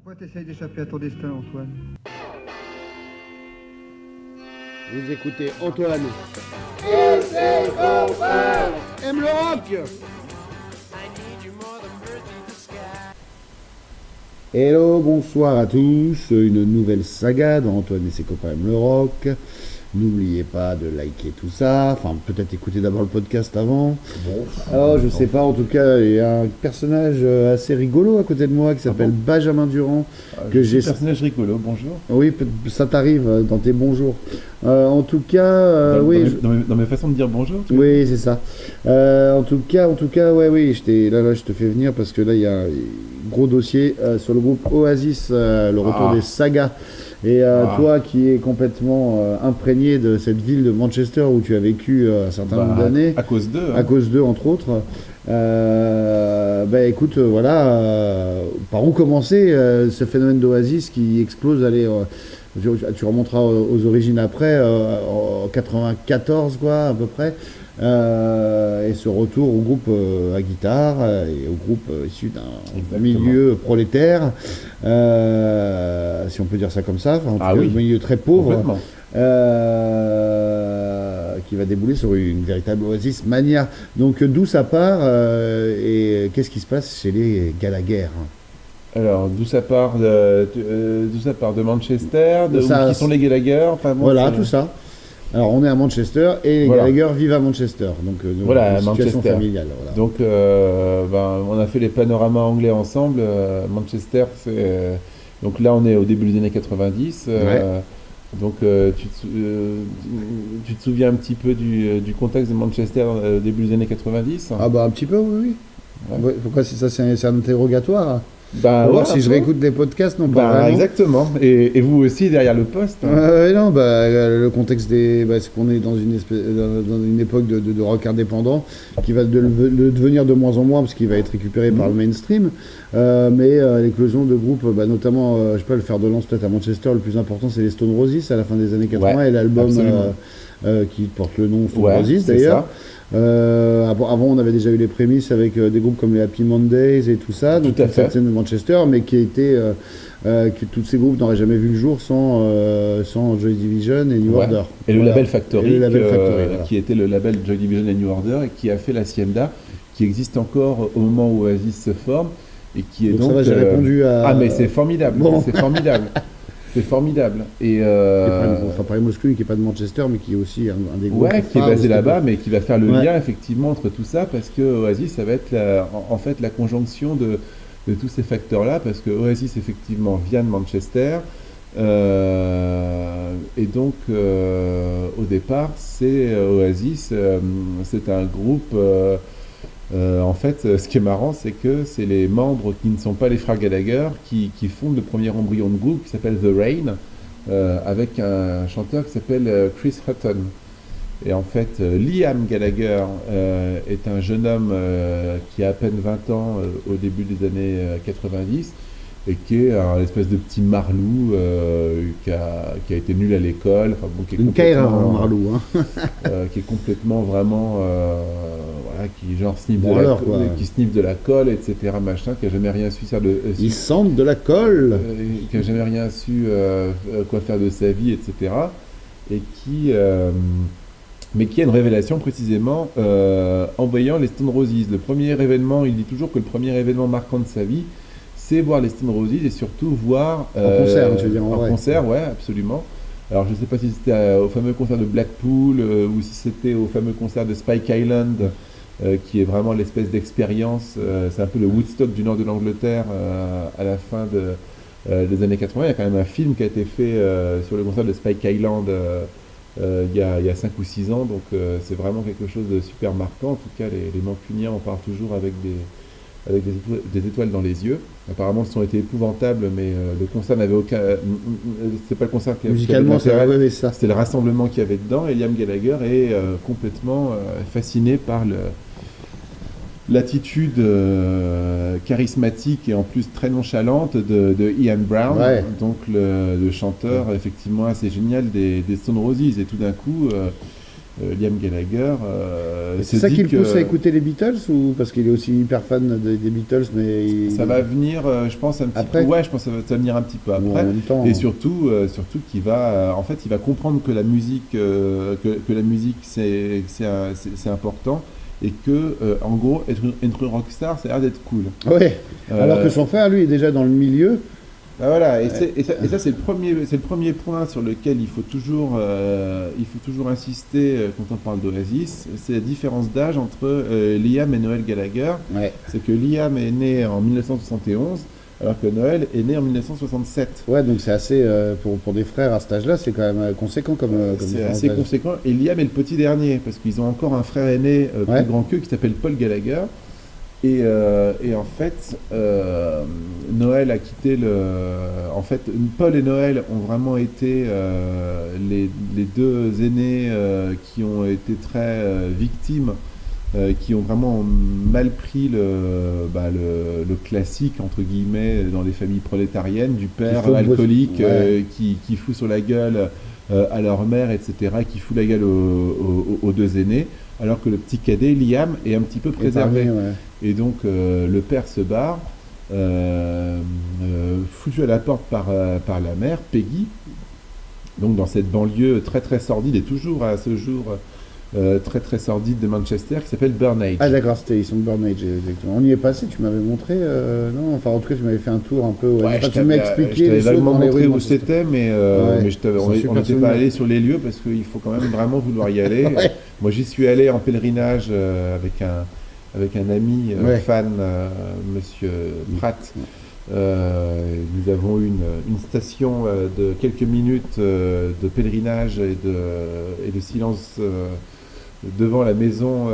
Pourquoi t'essayes d'échapper à ton destin, Antoine? Vous écoutez Antoine. Aime le rock. Hello, bonsoir à tous. Une nouvelle saga dans Antoine et ses copains aiment le rock. N'oubliez pas de liker tout ça. Enfin, peut-être écouter d'abord le podcast avant. Bon, Alors, je sais pas, en tout cas, il y a un personnage assez rigolo à côté de moi qui s'appelle Benjamin Durand. Que j'ai... personnage rigolo, bonjour. Oui, ça t'arrive dans tes bons jours. En tout cas, Dans mes façons de dire bonjour. Oui, c'est ça. En tout cas, ouais, oui, je te fais venir parce que là, il y a un gros dossier sur le groupe Oasis, le retour des sagas. Et toi qui es complètement imprégné de cette ville de Manchester où tu as vécu un certain nombre d'années. À cause d'eux. À cause d'eux, entre autres. Écoute, voilà, par où commencer ce phénomène d'Oasis qui explose, allez, tu remonteras aux origines après, en 94, quoi, à peu près. Et ce retour au groupe à guitare et au groupe issu d'un milieu prolétaire, si on peut dire ça comme ça, enfin, en tout cas, un milieu très pauvre, qui va débouler sur une véritable Oasis mania. Donc d'où ça part et qu'est-ce qui se passe chez les Gallagher? Alors, d'où ça part de Manchester, qui sont les Gallagher, enfin, bon, voilà, tout ça. Alors, on est à Manchester et les Gallagher vivent à Manchester. Donc voilà, une situation Manchester. familiale. Voilà. Donc, on a fait les panoramas anglais ensemble. Manchester, donc là, on est au début des années 90. Donc, tu te souviens un petit peu du contexte de Manchester au début des années 90? Ah bah un petit peu, oui. Ouais. Pourquoi c'est un interrogatoire? Pour voir si je réécoute les podcasts, non pas vraiment. Exactement. Et vous aussi derrière le poste. Non, le contexte c'est qu'on est dans une époque de rock indépendant qui va devenir de moins en moins parce qu'il va être récupéré par le mainstream. Mais l'éclosion de groupes, notamment, je sais pas, le fer de lance peut-être à Manchester, le plus important c'est les Stone Roses à la fin des années 80 et l'album qui porte le nom Stone Roses d'ailleurs. Avant, on avait déjà eu les prémices avec des groupes comme les Happy Mondays et tout ça, donc cette scène de Manchester, mais qui était que tous ces groupes n'auraient jamais vu le jour sans Joy Division et New Order. Et le label Factory, qui était le label Joy Division et New Order et qui a fait l'Hacienda, qui existe encore au moment où Oasis se forme et qui est donc. Ça va, j'ai répondu à. Ah mais c'est formidable, c'est formidable. C'est formidable. Et Paris Moscou, qui n'est pas de Manchester, mais qui est aussi un des groupes. Ouais, qui est basé là-bas, mais qui va faire le lien effectivement entre tout ça, parce que Oasis, ça va être en fait la conjonction de tous ces facteurs-là, parce que Oasis, effectivement, vient de Manchester. Et donc, au départ, Oasis, c'est un groupe. En fait, ce qui est marrant, c'est que c'est les membres qui ne sont pas les frères Gallagher qui fondent le premier embryon de groupe qui s'appelle The Rain, avec un chanteur qui s'appelle Chris Hutton. Et en fait, Liam Gallagher est un jeune homme qui a à peine 20 ans au début des années 90 et qui est un espèce de petit marlou qui a été nul à l'école. Enfin, bon, marlou, qui est complètement vraiment qui genre qui sniffe de la colle, etc. machin, qui a jamais rien su faire il sent de la colle, qui a jamais rien su quoi faire de sa vie, etc. Et mais qui a une révélation précisément en voyant les Stone Roses. Le premier événement, il dit toujours que le premier événement marquant de sa vie, c'est voir les Stone Roses et surtout voir en concert, tu veux dire, en concert, ouais, absolument. Alors je ne sais pas si c'était au fameux concert de Blackpool ou si c'était au fameux concert de Spike Island, qui est vraiment l'espèce d'expérience. C'est un peu le Woodstock du nord de l'Angleterre à la fin des années 80. Il y a quand même un film qui a été fait sur le concert de Spike Island il y a 5 ou 6 ans. Donc c'est vraiment quelque chose de super marquant. En tout cas, les Mancuniens en parlent toujours avec des étoiles dans les yeux. Apparemment, le son était épouvantable, mais le concert n'avait aucun. C'est pas le concert qui musicalement, c'était le rassemblement qu'il y avait dedans. Et Liam Gallagher est complètement fasciné par l'attitude charismatique et en plus très nonchalante de Ian Brown, donc le chanteur effectivement assez génial des Stone Roses. Et tout d'un coup, Liam Gallagher C'est se ça dit qui le que pousse à écouter les Beatles ou parce qu'il est aussi hyper fan des Beatles, mais ça va venir, je pense, un petit Après peu. Ouais, je pense que ça va venir un petit peu Ou en après. même temps. Et surtout qu'il va, en fait, il va comprendre que la musique, que la musique c'est important et que, en gros, être rockstar, ça a l'air d'être cool. Ouais. Alors Euh, que son frère, lui, est déjà dans le milieu. Ah, voilà, et ça c'est le premier point sur lequel il faut toujours insister quand on parle d'Oasis, c'est la différence d'âge entre Liam et Noël Gallagher. Ouais. C'est que Liam est né en 1971, alors que Noël est né en 1967. Ouais, donc c'est assez pour des frères à cet âge-là, c'est quand même conséquent comme C'est différence assez d'âge. conséquent. Et Liam est le petit dernier, parce qu'ils ont encore un frère aîné Ouais. plus grand qu'eux qui s'appelle Paul Gallagher. Et en fait, Noël a quitté le. En fait, Paul et Noël ont vraiment été les deux aînés qui ont été très victimes, qui ont vraiment mal pris le classique, entre guillemets, dans les familles prolétariennes, du père faut alcoolique ouais. qui fout sur la gueule à leur mère, etc., qui fout la gueule aux deux aînés, alors que le petit cadet, Liam, est un petit peu préservé. Épargné, ouais. Et donc le père se barre, foutu à la porte par la mère, Peggy, donc dans cette banlieue très très sordide et toujours à ce jour très très sordide de Manchester qui s'appelle Burnage. Ah d'accord, ils sont de Burnage, exactement. On y est passé, tu m'avais montré, non, enfin en tout cas tu m'avais fait un tour un peu, Ouais, enfin, je tu m'as t'avais expliqué je les t'avais choses vaguement dans les rues montré de où Manchester. c'était, mais, Ouais, mais c'est un on super n'était souvenir. pas allé sur les lieux parce qu'il faut quand même vraiment vouloir y aller. Ouais. Moi j'y suis allé en pèlerinage avec un ami Ouais. fan, monsieur Pratt. Nous avons eu une station de quelques minutes de pèlerinage et de silence devant la maison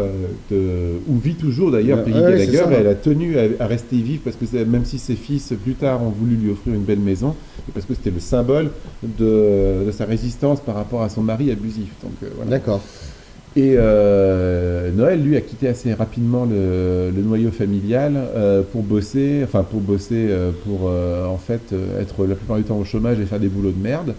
où vit toujours d'ailleurs Peggy Ouais, c'est Gallagher. ça. Et elle a tenu à rester vive parce que même si ses fils plus tard ont voulu lui offrir une belle maison, et parce que c'était le symbole de sa résistance par rapport à son mari abusif. Donc, voilà. D'accord. Et Noël, lui, a quitté assez rapidement le noyau familial pour en fait être la plupart du temps au chômage et faire des boulots de merde.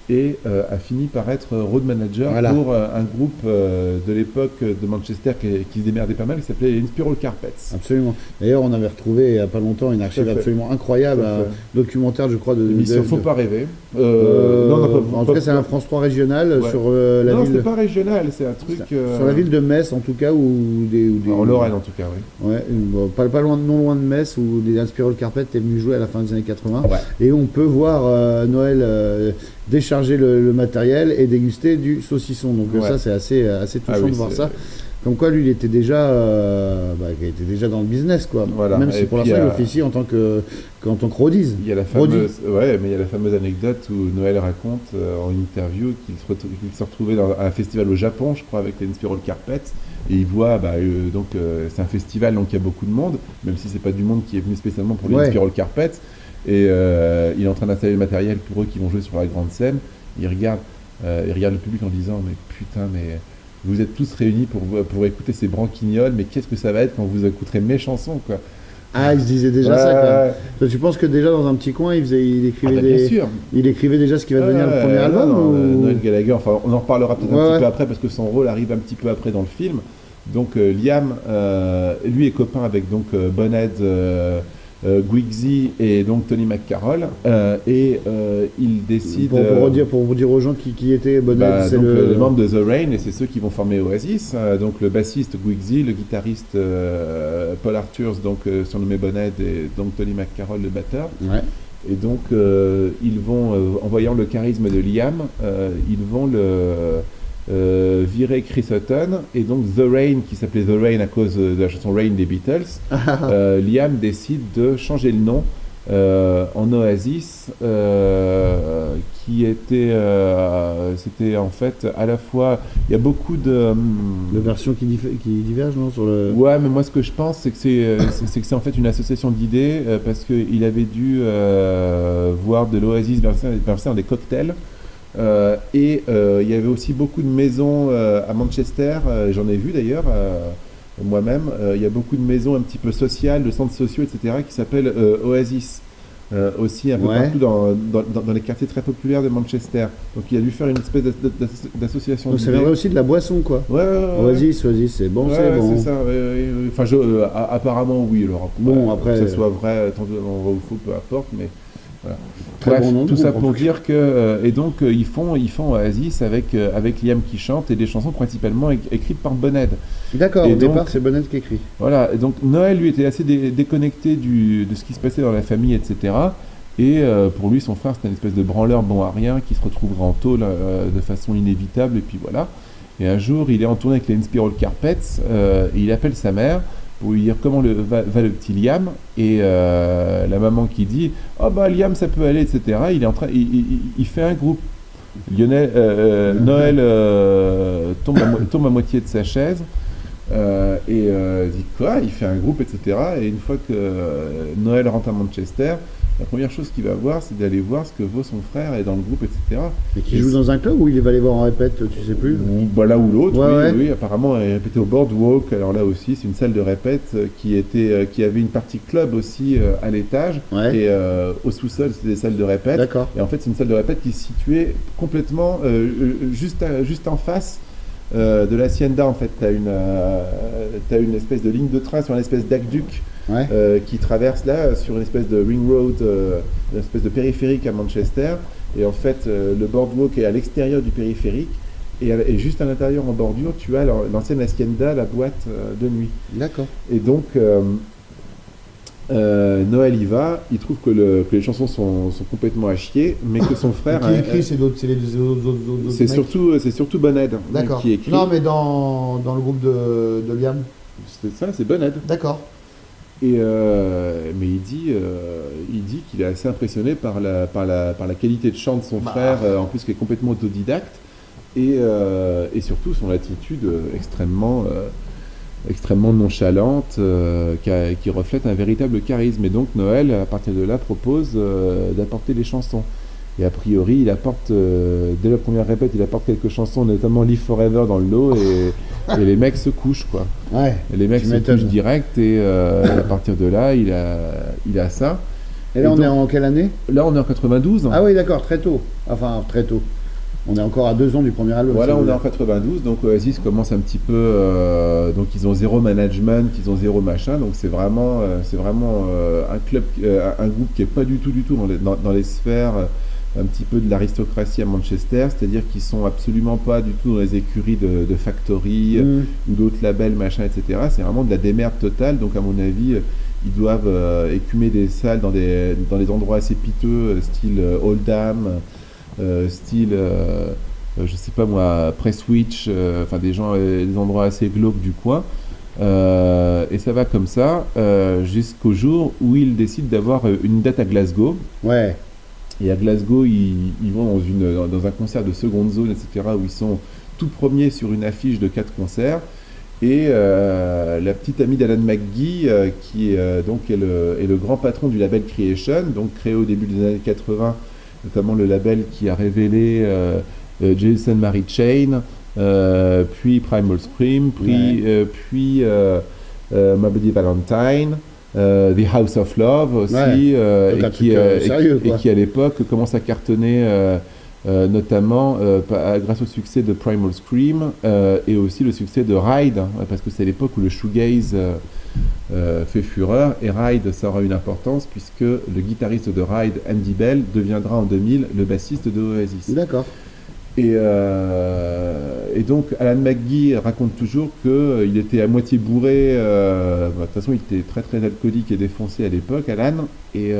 Et a fini par être road manager Voilà. pour un groupe de l'époque de Manchester qui se démerdait pas mal, qui s'appelait Inspiral Carpets. Absolument. D'ailleurs, on avait retrouvé il n'y a pas longtemps une archive Tout à fait. absolument incroyable, Tout à un fait. documentaire, je crois, de. L'émission Faut pas rêver. En tout cas, c'est un France 3 régional Ouais. sur la Non, ville. c'était pas régional, c'est un truc. Sur la ville de Metz, en tout cas, ou des. En Lorraine, en tout cas, oui. Ouais, bon, pas loin, non loin de Metz, où des Inspiral Carpet est venu jouer à la fin des années 80. Ouais. Et on peut voir Noël décharger le matériel et déguster du saucisson. Donc Ouais. ça, c'est assez touchant Ah oui, de voir c'est- ça. Comme quoi, lui, il était déjà dans le business, quoi. Voilà. Même si Et pour puis, l'instant, il officie en tant que roadies. Il y a la Roddy. fameuse anecdote où Noël raconte en interview qu'il se retrouvait à un festival au Japon, je crois, avec les Inspiral Carpets, et il voit, c'est un festival, donc il y a beaucoup de monde, même si c'est pas du monde qui est venu spécialement pour les Ouais. Inspiral Carpets, et il est en train d'installer le matériel pour eux qui vont jouer sur la grande scène. Il regarde le public en disant, mais putain, mais vous êtes tous réunis pour écouter ces branquignoles, mais qu'est-ce que ça va être quand vous écouterez mes chansons, quoi. Ah, il se disait déjà Ouais, ça, quand même. ouais. Toi, tu penses que déjà, dans un petit coin, il écrivait Ah bah, bien sûr. il écrivait déjà ce qui va devenir le premier Ouais, album non, ou... Noël Gallagher, enfin, on en reparlera peut-être un Ouais, petit ouais. peu après parce que son rôle arrive un petit peu après dans le film. Donc Liam, lui est copain avec donc Bonhead, Guigsy et donc Tony McCarroll, il décide Pour vous dire aux gens qui était Bonnet, c'est donc, le... les membres de The Rain, et c'est ceux qui vont former Oasis, donc le bassiste Guigsy, le guitariste Paul Arthurs, donc surnommé Bonhead, et donc Tony McCarroll, le batteur. Ouais. Et donc, ils vont, en voyant le charisme de Liam, ils vont virer Chris Hutton. Et donc, The Rain, qui s'appelait The Rain à cause de la chanson Rain des Beatles, Liam décide de changer le nom en Oasis, qui était, c'était en fait à la fois, il y a beaucoup de versions qui divergent, non, sur le... Ouais, mais moi ce que je pense, c'est que c'est en fait une association d'idées parce qu'il avait dû voir de l'Oasis verser dans des cocktails. Il y avait aussi beaucoup de maisons à Manchester, j'en ai vu d'ailleurs moi-même. Il y a beaucoup de maisons un petit peu sociales, de centres sociaux, etc., qui s'appellent Oasis. aussi un peu Ouais. partout dans les quartiers très populaires de Manchester. Donc il a dû faire une espèce d'association Donc ça d'idées. viendrait aussi de la boisson, quoi. Ouais, ouais. Oasis, c'est bon, Ouais, c'est ouais, bon. c'est ça. Enfin, apparemment, oui. Alors, Bon, après- que ça soit vrai, tant ou faux, peu importe, mais voilà. Très Bref, bon nom de tout ça groupe, en pour tout cas. dire que et donc ils font Oasis avec Liam qui chante et des chansons principalement écrites par Bonhead. D'accord, Et au donc- départ, c'est Bonnet qui écrit. Voilà. Et donc Noël lui était assez déconnecté de ce qui se passait dans la famille, etc. Et pour lui, son frère, c'était une espèce de branleur bon à rien qui se retrouvera en tôle de façon inévitable. Et puis voilà. Et un jour, il est en tournée avec les Inspiral Carpets et il appelle sa mère pour lui dire comment va le petit Liam. Et la maman qui dit oh bah Liam, ça peut aller, etc. Il est en train, il fait un groupe. Noël tombe à moitié de sa chaise. Dit quoi? Il fait un groupe, etc. Et une fois que Noël rentre à Manchester, la première chose qu'il va voir, c'est d'aller voir ce que vaut son frère et dans le groupe, etc. Et qui joue dans un club ou il va aller voir en répète, tu sais plus? Ou bah, l'un ou l'autre, Ouais, oui, ouais. oui, apparemment elle répétait au Boardwalk. Alors là aussi, c'est une salle de répète qui avait une partie club aussi à l'étage. Ouais. Et au sous-sol, c'était des salles de répète. D'accord. Et en fait, c'est une salle de répète qui est située complètement juste en face de l'Hacienda. En fait, t'as une espèce de ligne de train sur une espèce d'aqueduc Ouais. qui traverse là sur une espèce de ring road, une espèce de périphérique à Manchester. Et en fait, le boardwalk est à l'extérieur du périphérique. Et juste à l'intérieur, en bordure, tu as l'ancienne Hacienda, la boîte de nuit. D'accord. Et donc, Noël y va, il trouve que les chansons sont complètement à chier, mais que son frère... Qui écrit, c'est les autres c'est mecs surtout Bonhead D'accord. qui écrit. Non, mais dans le groupe de Liam. C'est Bonhead. D'accord. Mais il dit qu'il est assez impressionné par la qualité de chant de son frère, en plus qui est complètement autodidacte, et surtout son attitude extrêmement nonchalante, qui reflète un véritable charisme. Et donc Noël, à partir de là, propose d'apporter les chansons. Et a priori, il apporte, dès la première répète, il apporte quelques chansons, notamment Live Forever dans le lot, et les mecs se couchent, quoi. Ouais. Et les mecs Tu se m'étonnes. couchent direct, et à partir de là, il a ça. Et là, Et on donc- est en quelle année? Là, on est en 92. Ah oui, d'accord, très tôt. Enfin, très tôt. On est encore à 2 ans du premier album. Voilà, si vous on est en voulez. 92, donc Oasis commence un petit peu. Donc ils ont zéro management, ils ont zéro machin, donc c'est vraiment un club, un groupe qui est pas du tout dans les sphères un petit peu de l'aristocratie à Manchester, c'est-à-dire qu'ils sont absolument pas du tout dans les écuries de Factory ou d'autres labels machin, etc. C'est vraiment de la démerde totale, donc à mon avis ils doivent écumer des salles dans des endroits assez piteux, style Oldham. Style, je sais pas moi, Prestwich, enfin des endroits assez glauques du coin. Et ça va comme ça jusqu'au jour où ils décident d'avoir une date à Glasgow. Ouais. Et à Glasgow, ils vont dans un concert de seconde zone, etc., où ils sont tout premiers sur une affiche de 4 concerts. Et la petite amie d'Alan McGee, qui donc est le grand patron du label Creation, donc créé au début des années 80, notamment le label qui a révélé Jason Mary Chain, puis Primal Scream, puis My Bloody Valentine, The House of Love aussi, Ouais. Donc un truc, sérieux, et quoi. qui à l'époque commence à cartonner notamment grâce au succès de Primal Scream et aussi le succès de Ride, hein, parce que c'est l'époque où le shoegaze fait fureur, et Ride, ça aura une importance puisque le guitariste de Ride, Andy Bell, deviendra en 2000 le bassiste de Oasis. D'accord. Et donc Alan McGee raconte toujours qu'il était à moitié bourré, de toute façon il était très très alcoolique et défoncé à l'époque, Alan, et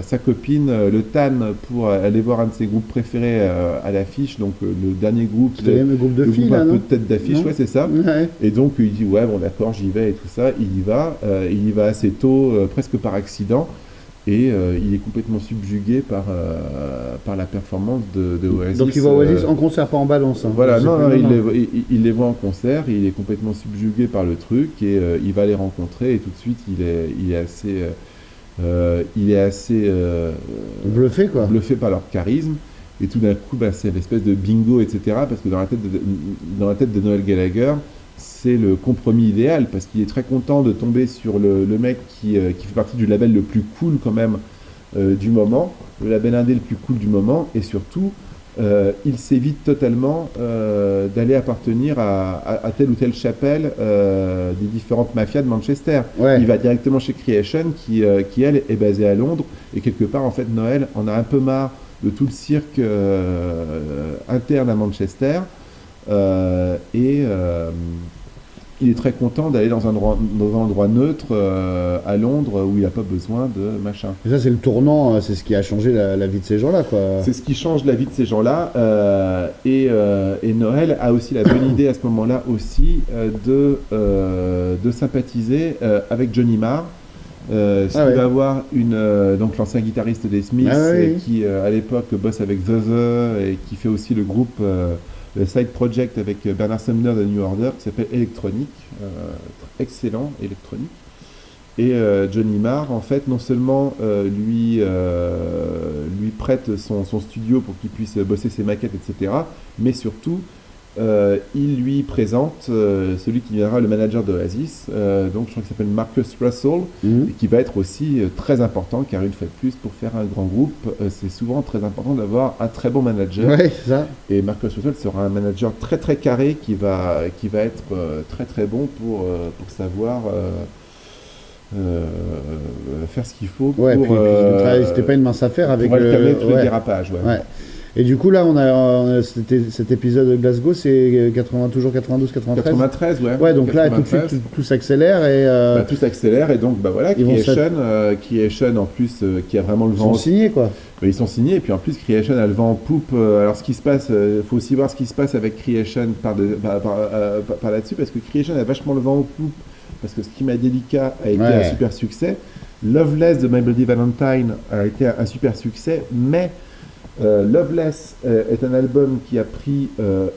sa copine le tanne pour aller voir un de ses groupes préférés à l'affiche, donc le dernier groupe, C'était le groupe de le filles, groupe là, un peu non? de tête d'affiche, Non. ouais c'est ça. Ouais. Et donc il dit ouais bon d'accord j'y vais et tout ça, il y va assez tôt, presque par accident, et il est complètement subjugué par la performance de Oasis. Donc il va Oasis en concert, pas en balance. Hein. Voilà, C'est non, plus- il les voit en concert, il est complètement subjugué par le truc, et il va les rencontrer, et tout de suite il est assez Bluffé, quoi. bluffé par leur charisme. Et tout d'un coup, bah, c'est l'espèce de bingo, etc. Parce que dans la tête de Noel Gallagher, c'est le compromis idéal, parce qu'il est très content de tomber sur le mec qui fait partie du label le plus cool quand même du moment, le label indé le plus cool du moment, et surtout, il s'évite totalement d'aller appartenir à telle ou telle chapelle des différentes mafias de Manchester. Ouais. Il va directement chez Creation, qui elle, est basée à Londres, et quelque part, en fait, Noël en a un peu marre de tout le cirque interne à Manchester, et il est très content d'aller dans un endroit neutre à Londres où il n'a pas besoin de machin. Et ça, c'est le tournant, c'est ce qui a changé la vie de ces gens-là, quoi. C'est ce qui change la vie de ces gens-là. Et Noël a aussi la bonne idée à ce moment-là aussi de sympathiser avec Johnny Marr. Qui va avoir donc l'ancien guitariste des Smiths, qui à l'époque bosse avec The et qui fait aussi le groupe le side project avec Bernard Sumner de New Order qui s'appelle Electronic, excellent Electronic. Et Johnny Marr, en fait, non seulement lui prête son studio pour qu'il puisse bosser ses maquettes, etc., mais surtout, il lui présente celui qui deviendra le manager d'Oasis, donc je crois qu'il s'appelle Marcus Russell, et qui va être aussi très important, car une fois de plus, pour faire un grand groupe, c'est souvent très important d'avoir un très bon manager. Ouais, ça. Et Marcus Russell sera un manager très très carré qui va être très très bon pour savoir faire ce qu'il faut Ouais, pour... c'était pas une mince affaire avec alterner tous les dérapages. Ouais. Et du coup, là, on a cet épisode de Glasgow, c'est toujours 92, 93 93, ouais. Ouais, donc 93. Là, tout de suite, tout s'accélère. Et, tout s'accélère, et donc, voilà, Creation, en plus, qui a vraiment le vent... Ils sont signés, quoi. Ils sont signés, et puis en plus, Creation a le vent en poupe. Alors, ce qui se passe, il faut aussi voir ce qui se passe avec Creation par là-dessus, parce que Creation a vachement le vent en poupe, parce que Schema Delica a été un super succès. Loveless de My Bloody Valentine a été un super succès, mais... Loveless est un album qui a pris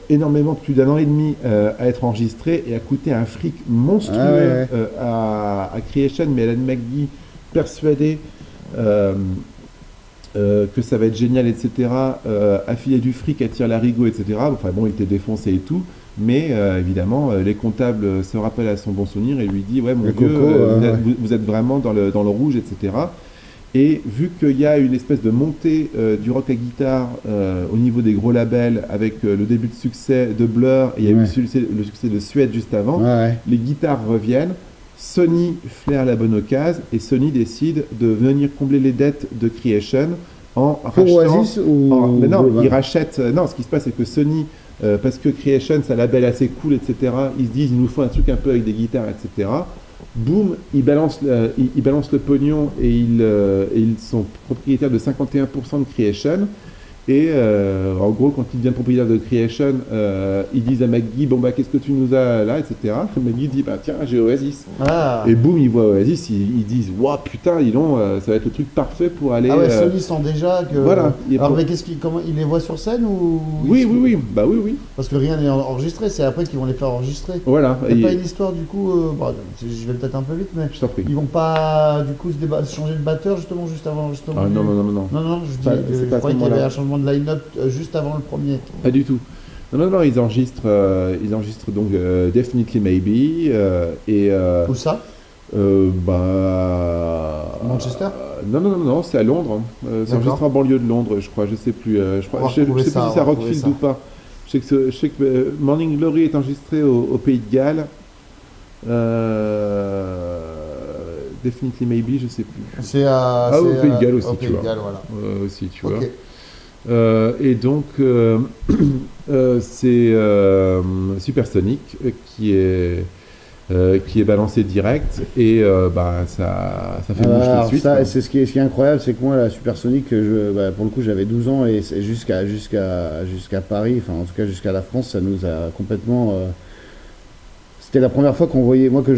énormément, plus d'un an et demi à être enregistré et a coûté un fric monstrueux à Creation, mais Alan McGee, persuadé que ça va être génial, etc., a filé du fric, attire l'arigot, etc. Enfin bon, il était défoncé et tout, mais évidemment, les comptables se rappellent à son bon souvenir et lui disent « Ouais, mon vieux, vous êtes vraiment dans le rouge, etc. » Et vu qu'il y a une espèce de montée du rock à guitare au niveau des gros labels, avec le début de succès de Blur, et il y a eu le succès de Suede juste avant, les guitares reviennent, Sony flaire la bonne occasion, et Sony décide de venir combler les dettes de Creation en rachetant... Oasis ou... Mais non, ils rachètent... Non, ce qui se passe, c'est que Sony, parce que Creation, c'est un label assez cool, etc., ils se disent, il nous faut un truc un peu avec des guitares, etc., boum, ils balancent le pognon et ils sont propriétaires de 51% de Creation. Et en gros, quand ils deviennent propriétaires de Creation, ils disent à McGee, bon bah qu'est-ce que tu nous as là, etc. McGee dit, bah tiens, j'ai Oasis. Et boum, ils voient Oasis, ils disent, waouh, putain, ça va être le truc parfait pour aller... Ah ouais, Sony sent déjà que... Voilà. Alors mais comment ils les voient sur scène ou... Oui, bah oui. Parce que rien n'est enregistré, c'est après qu'ils vont les faire enregistrer. Voilà. Il n'y a pas une histoire du coup, je vais peut-être un peu vite, mais je t'en prie. Ils vont pas du coup changer de batteur justement juste avant justement. Ah non. Non, je croyais qu'il y avait un changement de line-up juste avant le premier. Pas du tout. Non, ils enregistrent donc Definitely Maybe et... Où ça Manchester Non, c'est à Londres. C'est enregistré en banlieue de Londres, je crois, je sais plus. Je sais plus si c'est à Rockfield ou pas. Je sais que Morning Glory est enregistré au Pays de Galles. Definitely Maybe, je sais plus. C'est au Pays de Galles aussi, tu vois. Voilà. Aussi, tu vois. Et donc, c'est Supersonic qui est balancé direct et ça fait bouge tout de suite. Ça, c'est ce qui est incroyable, c'est que moi, la Supersonic, pour le coup, j'avais 12 ans et jusqu'à Paris, enfin en tout cas jusqu'à la France, ça nous a complètement... C'était la première fois qu'on voyait, moi qui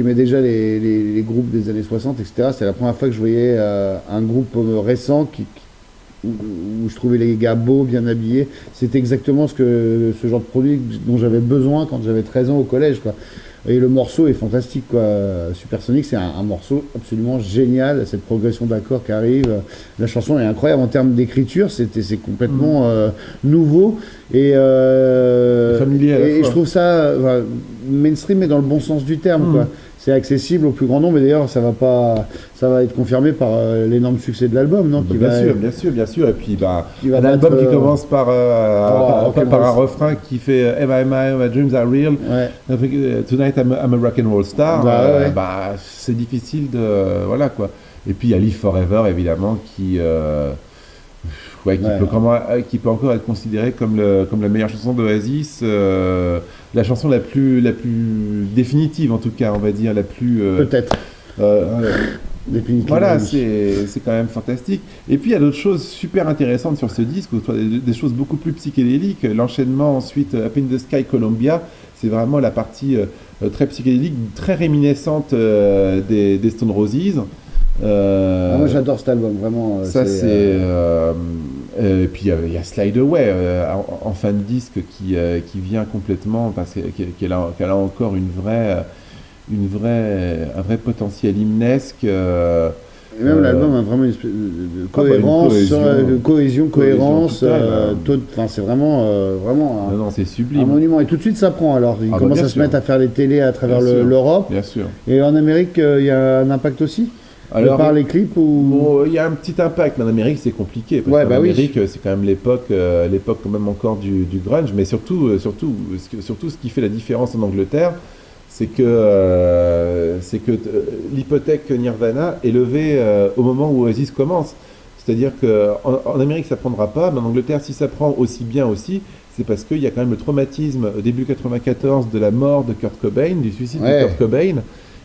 aimais déjà les groupes des années 60, etc., c'était la première fois que je voyais un groupe récent où je trouvais les gars beaux, bien habillés. C'était exactement ce genre de produit dont j'avais besoin quand j'avais 13 ans au collège, quoi. Et le morceau est fantastique, quoi. Supersonic, c'est un morceau absolument génial, cette progression d'accords qui arrive. La chanson est incroyable en termes d'écriture, c'est complètement nouveau et familier à la fois. Je trouve ça mainstream, mais dans le bon sens du terme, quoi. c'est accessible au plus grand nombre. Et d'ailleurs, ça va être confirmé par l'énorme succès de l'album, non? Bien sûr. Et puis, qui va un album battre, qui commence par un refrain qui fait My dreams are real. Ouais. Tonight I'm a rock and roll star. Ouais. C'est difficile de voilà quoi. Et puis il y a Live Forever évidemment qui peut encore être considérée comme la meilleure chanson d'Oasis, la chanson la plus définitive en tout cas, on va dire la plus peut-être. Définitivement. Voilà, c'est quand même fantastique. Et puis il y a d'autres choses super intéressantes sur ce disque, des choses beaucoup plus psychédéliques. L'enchaînement ensuite Up in the Sky Columbia, c'est vraiment la partie très psychédélique, très réminiscente des Stone Roses. Moi j'adore cet album, vraiment. Et puis il y a Slide Away en fin de disque qui vient complètement parce qu'elle a encore un vrai potentiel hymnesque. Et même l'album a vraiment une espèce de cohérence, cohérence. C'est vraiment c'est sublime. Un monument. Et tout de suite ça prend. Alors ils commencent à se mettre à faire les télés à travers l'Europe. Bien sûr. Et en Amérique, il y a un impact aussi. Alors, par les clips ou... Il y a un petit impact, mais en Amérique c'est compliqué. Parce qu'en Amérique c'est quand même l'époque quand même encore du grunge, mais surtout ce qui fait la différence en Angleterre, c'est que l'hypothèque Nirvana est levée au moment où Oasis commence. C'est-à-dire qu'en Amérique ça prendra pas, mais en Angleterre si ça prend aussi bien aussi, c'est parce qu'il y a quand même le traumatisme début 94 de la mort de Kurt Cobain, du suicide de Kurt Cobain.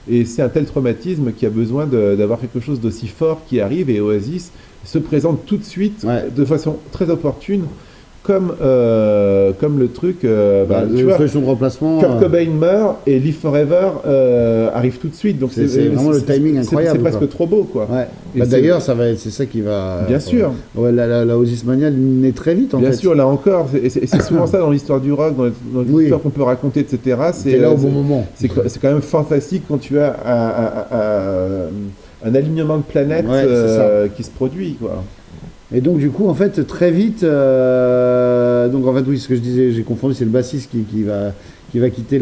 Et c'est un tel traumatisme qui a besoin d'avoir quelque chose d'aussi fort qui arrive, et Oasis se présente tout de suite de façon très opportune comme le truc tu vois, de remplacement, Kurt Cobain meurt et Live Forever arrive tout de suite, donc c'est vraiment le timing incroyable, c'est presque trop beau quoi. D'ailleurs c'est ça qui va bien sûr la Oasis Mania naît très vite bien sûr, là encore c'est souvent ça dans l'histoire du rock, dans l'histoire qu'on peut raconter, etc. C'est là au bon moment, c'est quand même fantastique quand tu as un alignement de planètes qui se produit quoi. Et donc du coup en fait très vite donc en fait oui, ce que je disais, j'ai confondu, c'est le bassiste qui va quitter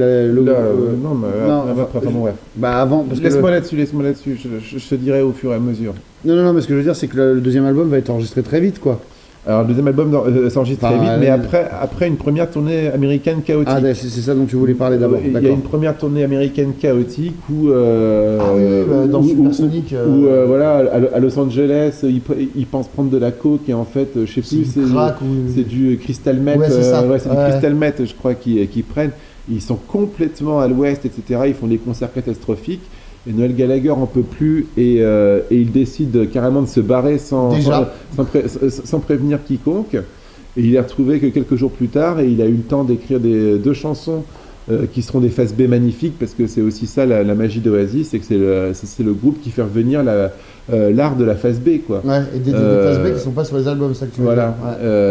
avant, parce laisse-moi là-dessus, je te dirai au fur et à mesure. Non, mais ce que je veux dire c'est que le deuxième album va être enregistré très vite quoi. Alors le deuxième album s'enregistre très vite, mais après une première tournée américaine chaotique. Ah, c'est ça dont tu voulais parler d'abord. Il y a une première tournée américaine chaotique où dans Supersonic, à Los Angeles, ils pensent prendre de la coke et en fait, je sais plus, c'est du crystal meth. C'est du crystal meth, je crois, qu'ils prennent. Ils sont complètement à l'ouest, etc. Ils font des concerts catastrophiques. Et Noel Gallagher en peut plus et il décide carrément de se barrer sans prévenir quiconque. Et il est retrouvé que quelques jours plus tard, et il a eu le temps d'écrire deux chansons qui seront des phases B magnifiques, parce que c'est aussi ça la magie d'Oasis, c'est que c'est le groupe qui fait revenir l'art de la phase B quoi. Et des phases B qui sont pas sur les albums, ça que tu veux dire.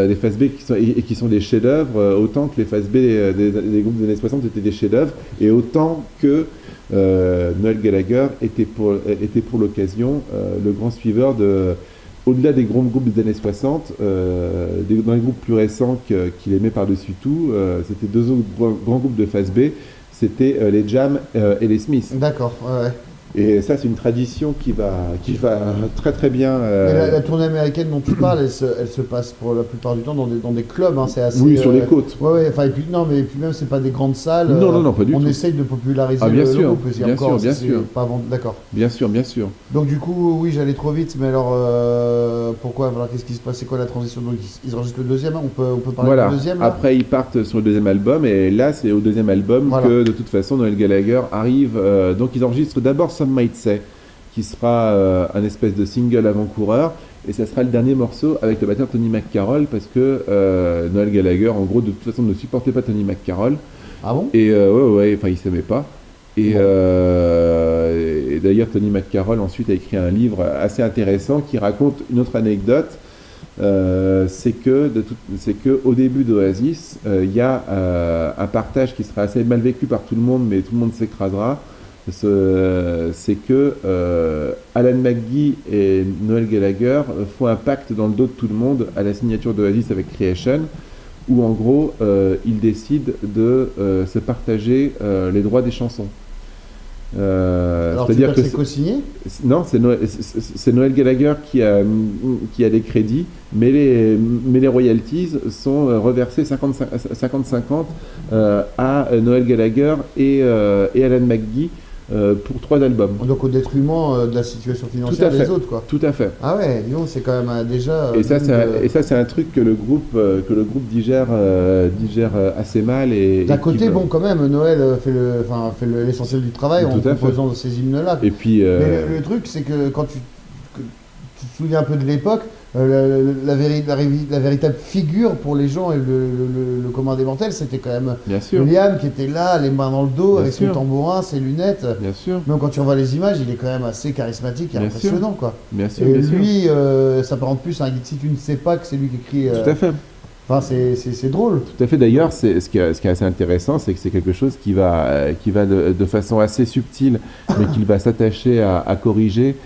Des phases B qui sont des chefs-d'œuvre, autant que les phases B des groupes des années 60 étaient des chefs-d'œuvre, et autant que Noel Gallagher était pour l'occasion le grand suiveur au-delà des grands groupes des années 60, dans les groupes plus récents qu'il aimait par-dessus tout, c'était deux autres grands groupes de phase B, c'était les Jam et les Smiths. D'accord, ouais. Et ça, c'est une tradition qui va très très bien. La tournée américaine dont tu parles, elle se passe pour la plupart du temps dans des clubs, hein, c'est assez. Oui, sur les côtes. Enfin, et puis même c'est pas des grandes salles. Non, pas du tout. On essaye de populariser le groupe. Bien sûr. Pas avant, d'accord. Bien sûr. Donc du coup, oui, j'allais trop vite, mais alors pourquoi? Alors, qu'est-ce qui se passe? C'est quoi la transition? Donc ils enregistrent le deuxième, hein, on peut parler du deuxième. Là, après, ils partent sur le deuxième album, et là, c'est au deuxième album que de toute façon Noel Gallagher arrive. Donc ils enregistrent d'abord Some Might Say, qui sera un espèce de single avant-coureur, et ça sera le dernier morceau avec le batteur Tony McCarroll, parce que Noel Gallagher, en gros, de toute façon, ne supportait pas Tony McCarroll. Ah bon? Et enfin, il s'aimait pas. Et d'ailleurs, Tony McCarroll ensuite a écrit un livre assez intéressant qui raconte une autre anecdote. C'est que au début d'Oasis, il y a un partage qui sera assez mal vécu par tout le monde, mais tout le monde s'écrasera. C'est que Alan McGee et Noel Gallagher font un pacte dans le dos de tout le monde à la signature d'Oasis avec Creation, où en gros ils décident de se partager les droits des chansons. Alors tu veux C'est-à-dire dire que c'est co-signé? non, c'est Noël Gallagher qui a les crédits, mais les royalties sont reversées 50-50 à Noël Gallagher et Alan McGee pour 3 albums. Donc au détriment de la situation financière des autres, quoi. Tout à fait. Ah ouais, disons, c'est quand même déjà... Et ça, c'est un truc que le groupe digère assez mal. D'un côté, bon, quand même, Noël fait l'essentiel du travail en Tout à fait. composant ces hymnes-là. Et puis, Mais le truc, c'est que quand tu te souviens un peu de l'époque, la véritable figure pour les gens et le commun des mortels, c'était quand même bien sûr, Liam qui était là, les mains dans le dos, Bien avec sûr. son tambourin, ses lunettes. bien sûr, Même quand tu revois les images, il est quand même assez charismatique et Bien impressionnant, quoi. bien sûr, Et bien sûr. lui, ça s'apparente plus à un si tu ne sais pas que c'est lui qui écrit. Tout à fait. Enfin, c'est drôle. Tout à fait. D'ailleurs, ce qui est assez intéressant, c'est que c'est quelque chose qui va de façon assez subtile, mais qu'il va s'attacher à corriger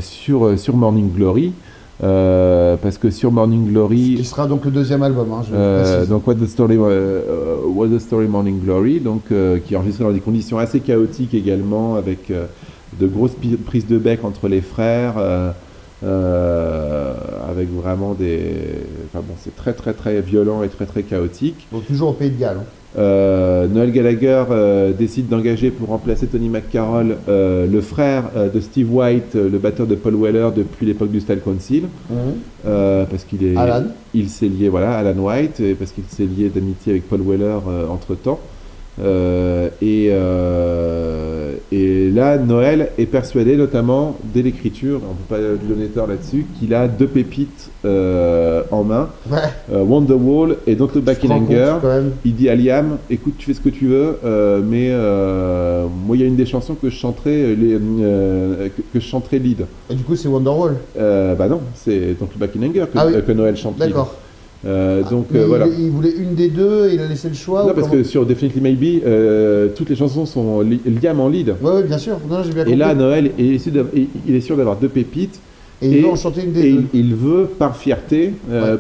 sur Morning Glory. Parce que sur Morning Glory, Qui sera donc le deuxième album, hein, je précise. donc What the Story Morning Glory, donc qui est enregistré dans des conditions assez chaotiques également, avec de grosses prises de bec entre les frères, avec vraiment des, enfin bon, c'est très très très violent et très très chaotique. Donc toujours au Pays de Galles. Hein. Noël Gallagher décide d'engager pour remplacer Tony McCarroll le frère de Steve White, le batteur de Paul Weller depuis l'époque du Style Council, parce qu'il est, Alan. il s'est lié, voilà, Alan White, et parce qu'il s'est lié d'amitié avec Paul Weller entre temps. Et là, Noël est persuadé, notamment dès l'écriture, on ne peut pas lui donner tort là-dessus, qu'il a 2 pépites en main, Ouais. Wonderwall et Don't Look Back Tu te in rends compte, Anger. quand même. Il dit à Liam, écoute, tu fais ce que tu veux, mais moi, il y a une des chansons que je chanterai, que je chanterai lead. Et du coup, c'est Wonderwall. Bah non, c'est Don't Look Back in Anger que Noël chante lead. D'accord. Donc Mais voilà. il voulait une des deux, il a laissé le choix. Non, ou parce comment que sur Definitely Maybe, toutes les chansons sont Liam en lead. Ouais, bien sûr. Non, j'ai bien Et compris. là, Noël il est sûr d'avoir 2 pépites. Et il veut en chanter une des et deux. il veut, par fierté, Ouais.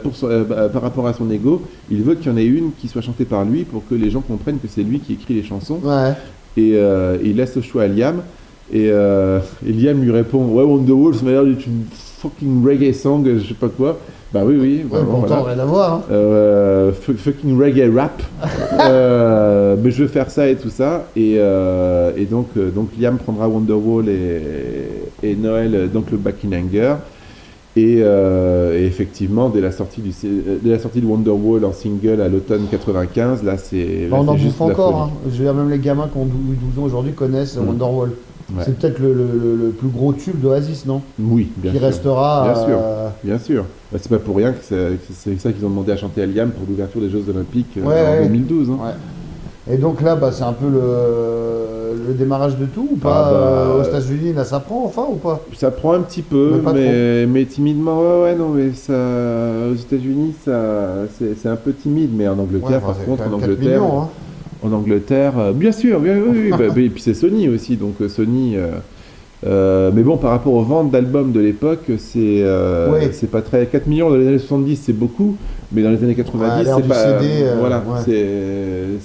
par rapport à son ego, il veut qu'il y en ait une qui soit chantée par lui pour que les gens comprennent que c'est lui qui écrit les chansons. Ouais. Et il laisse le choix à Liam. Et Liam lui répond, ouais, Wonderwall, ça m'a l'air d'être une fucking reggae song, je sais pas quoi. Bah oui, Ouais, vraiment, pourtant, voilà. rien à voir. Hein. Fucking reggae rap. Mais je veux faire ça et tout ça. Et donc Liam prendra Wonderwall et Noël donc le Back in Anger. Et effectivement, dès la sortie de Wonderwall en single à l'automne 95, là c'est On en juste bouffe la encore. folie. Hein. Je veux dire, même les gamins qui ont 12 ans aujourd'hui connaissent Wonderwall. Ouais. C'est peut-être le plus gros tube d'Oasis, non? Oui, bien Qui sûr. restera. Bien sûr. Bien sûr. Bah, c'est pas pour rien que c'est ça qu'ils ont demandé à chanter à Liam pour l'ouverture des Jeux Olympiques en 2012. Hein. Ouais. Et donc là, bah, c'est un peu le démarrage de tout ou pas aux États-Unis, là, ça prend enfin ou pas? Ça prend un petit peu, Mais pas mais timidement. Ouais, non, mais ça, aux États-Unis, c'est un peu timide, mais en Angleterre, par contre, en Angleterre. Millions, hein. En Angleterre, bien sûr, oui. Et puis c'est Sony aussi, donc Sony. Mais bon, par rapport aux ventes d'albums de l'époque, c'est pas très. 4 millions dans les années 70, c'est beaucoup, mais dans les années 90, l'ère c'est du pas. CD, voilà, ouais.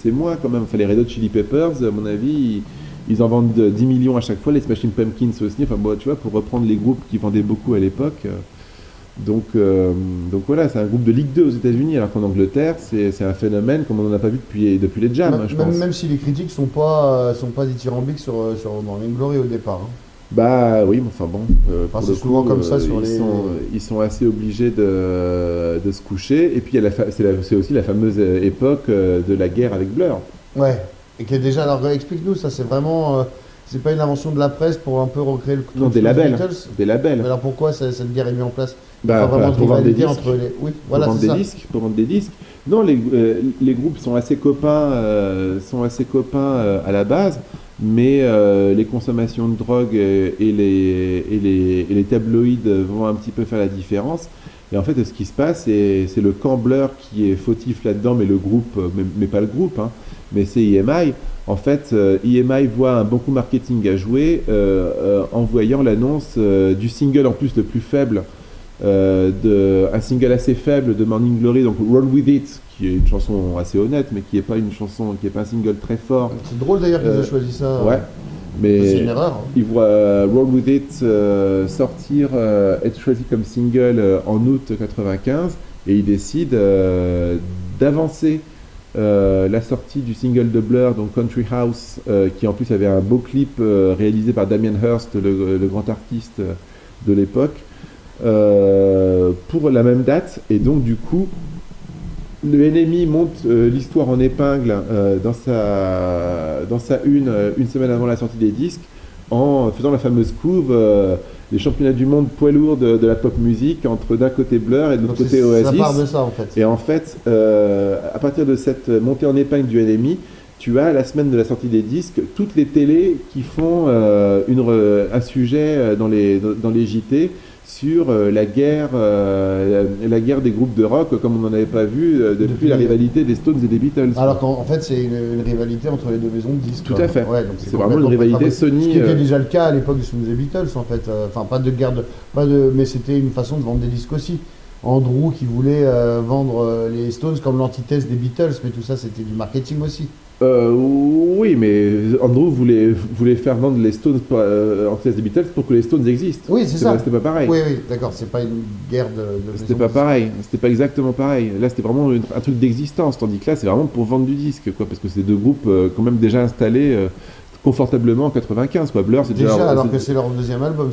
c'est moins quand même. Enfin, les Red Hot Chili Peppers, à mon avis, ils en vendent 10 millions à chaque fois, les Smashing Pumpkins aussi. Enfin, bon, tu vois, pour reprendre les groupes qui vendaient beaucoup à l'époque. Donc voilà, c'est un groupe de Ligue 2 aux États-Unis, alors qu'en Angleterre, c'est un phénomène comme on n'en a pas vu depuis les jams, je pense. Même si les critiques sont pas dithyrambiques sur Morning Glory au départ. Hein. Bah oui, mais enfin bon. Pour c'est le souvent coup, comme ça sur les. ils sont assez obligés de se coucher. Et puis c'est aussi la fameuse époque de la guerre avec Blur. Ouais. Et qui est déjà. Alors explique-nous, ça c'est vraiment. C'est pas une invention de la presse pour un peu recréer le. Non, des labels. Des labels. Mais alors pourquoi cette guerre est mise en place? Bah, pas vraiment de pour vendre des rivalité disques. entre les. Oui, voilà, pour c'est vendre ça. des disques. Pour vendre des disques. Non, les groupes sont assez copains, à la base, mais les consommations de drogue et les tabloïds vont un petit peu faire la différence. Et en fait, ce qui se passe, c'est le camp Blur qui est fautif là-dedans, mais le groupe, mais pas le groupe, hein, mais c'est EMI. En fait, EMI voit un bon coup marketing à jouer en voyant l'annonce du single en plus le plus faible un single assez faible de Morning Glory, donc Roll With It, qui est une chanson assez honnête, mais qui n'est pas une chanson, qui n'est pas un single très fort. C'est drôle d'ailleurs qu'ils aient choisi ça. Ouais. Mais c'est une erreur. il voit Roll With It sortir, être choisi comme single en août 95, et il décide d'avancer la sortie du single de Blur, donc Country House, qui en plus avait un beau clip réalisé par Damien Hirst, le grand artiste de l'époque, pour la même date. Et donc du coup, le NME monte l'histoire en épingle dans sa une semaine avant la sortie des disques, en faisant la fameuse couve les championnats du monde poids lourd de la pop musique entre d'un côté Blur et de l'autre côté Oasis. Ça part de ça en fait. Et en fait, à partir de cette montée en épingle du NME, tu as la semaine de la sortie des disques toutes les télés qui font un sujet dans les JT sur la guerre des groupes de rock, comme on n'en avait pas vu depuis la rivalité des Stones et des Beatles. Alors qu'en fait, c'est une rivalité entre les deux maisons de disques. Tout à fait. Ouais, donc c'est vraiment une rivalité Sony. Ce qui était déjà le cas à l'époque des Stones et Beatles, en fait. Enfin, pas de guerre, mais c'était une façon de vendre des disques aussi. Andrew qui voulait vendre les Stones comme l'antithèse des Beatles, mais tout ça, c'était du marketing aussi. Oui, mais Andrew voulait faire vendre les Stones en thèse des Beatles pour que les Stones existent. Oui, c'est ça. C'était pas pareil. Oui, d'accord, c'est pas une guerre de c'était pas pareil, c'était pas exactement pareil. Là, c'était vraiment un truc d'existence, tandis que là, c'est vraiment pour vendre du disque, quoi, parce que c'est deux groupes quand même déjà installés confortablement en 95, quoi. Blur, c'est déjà alors que c'est leur deuxième album.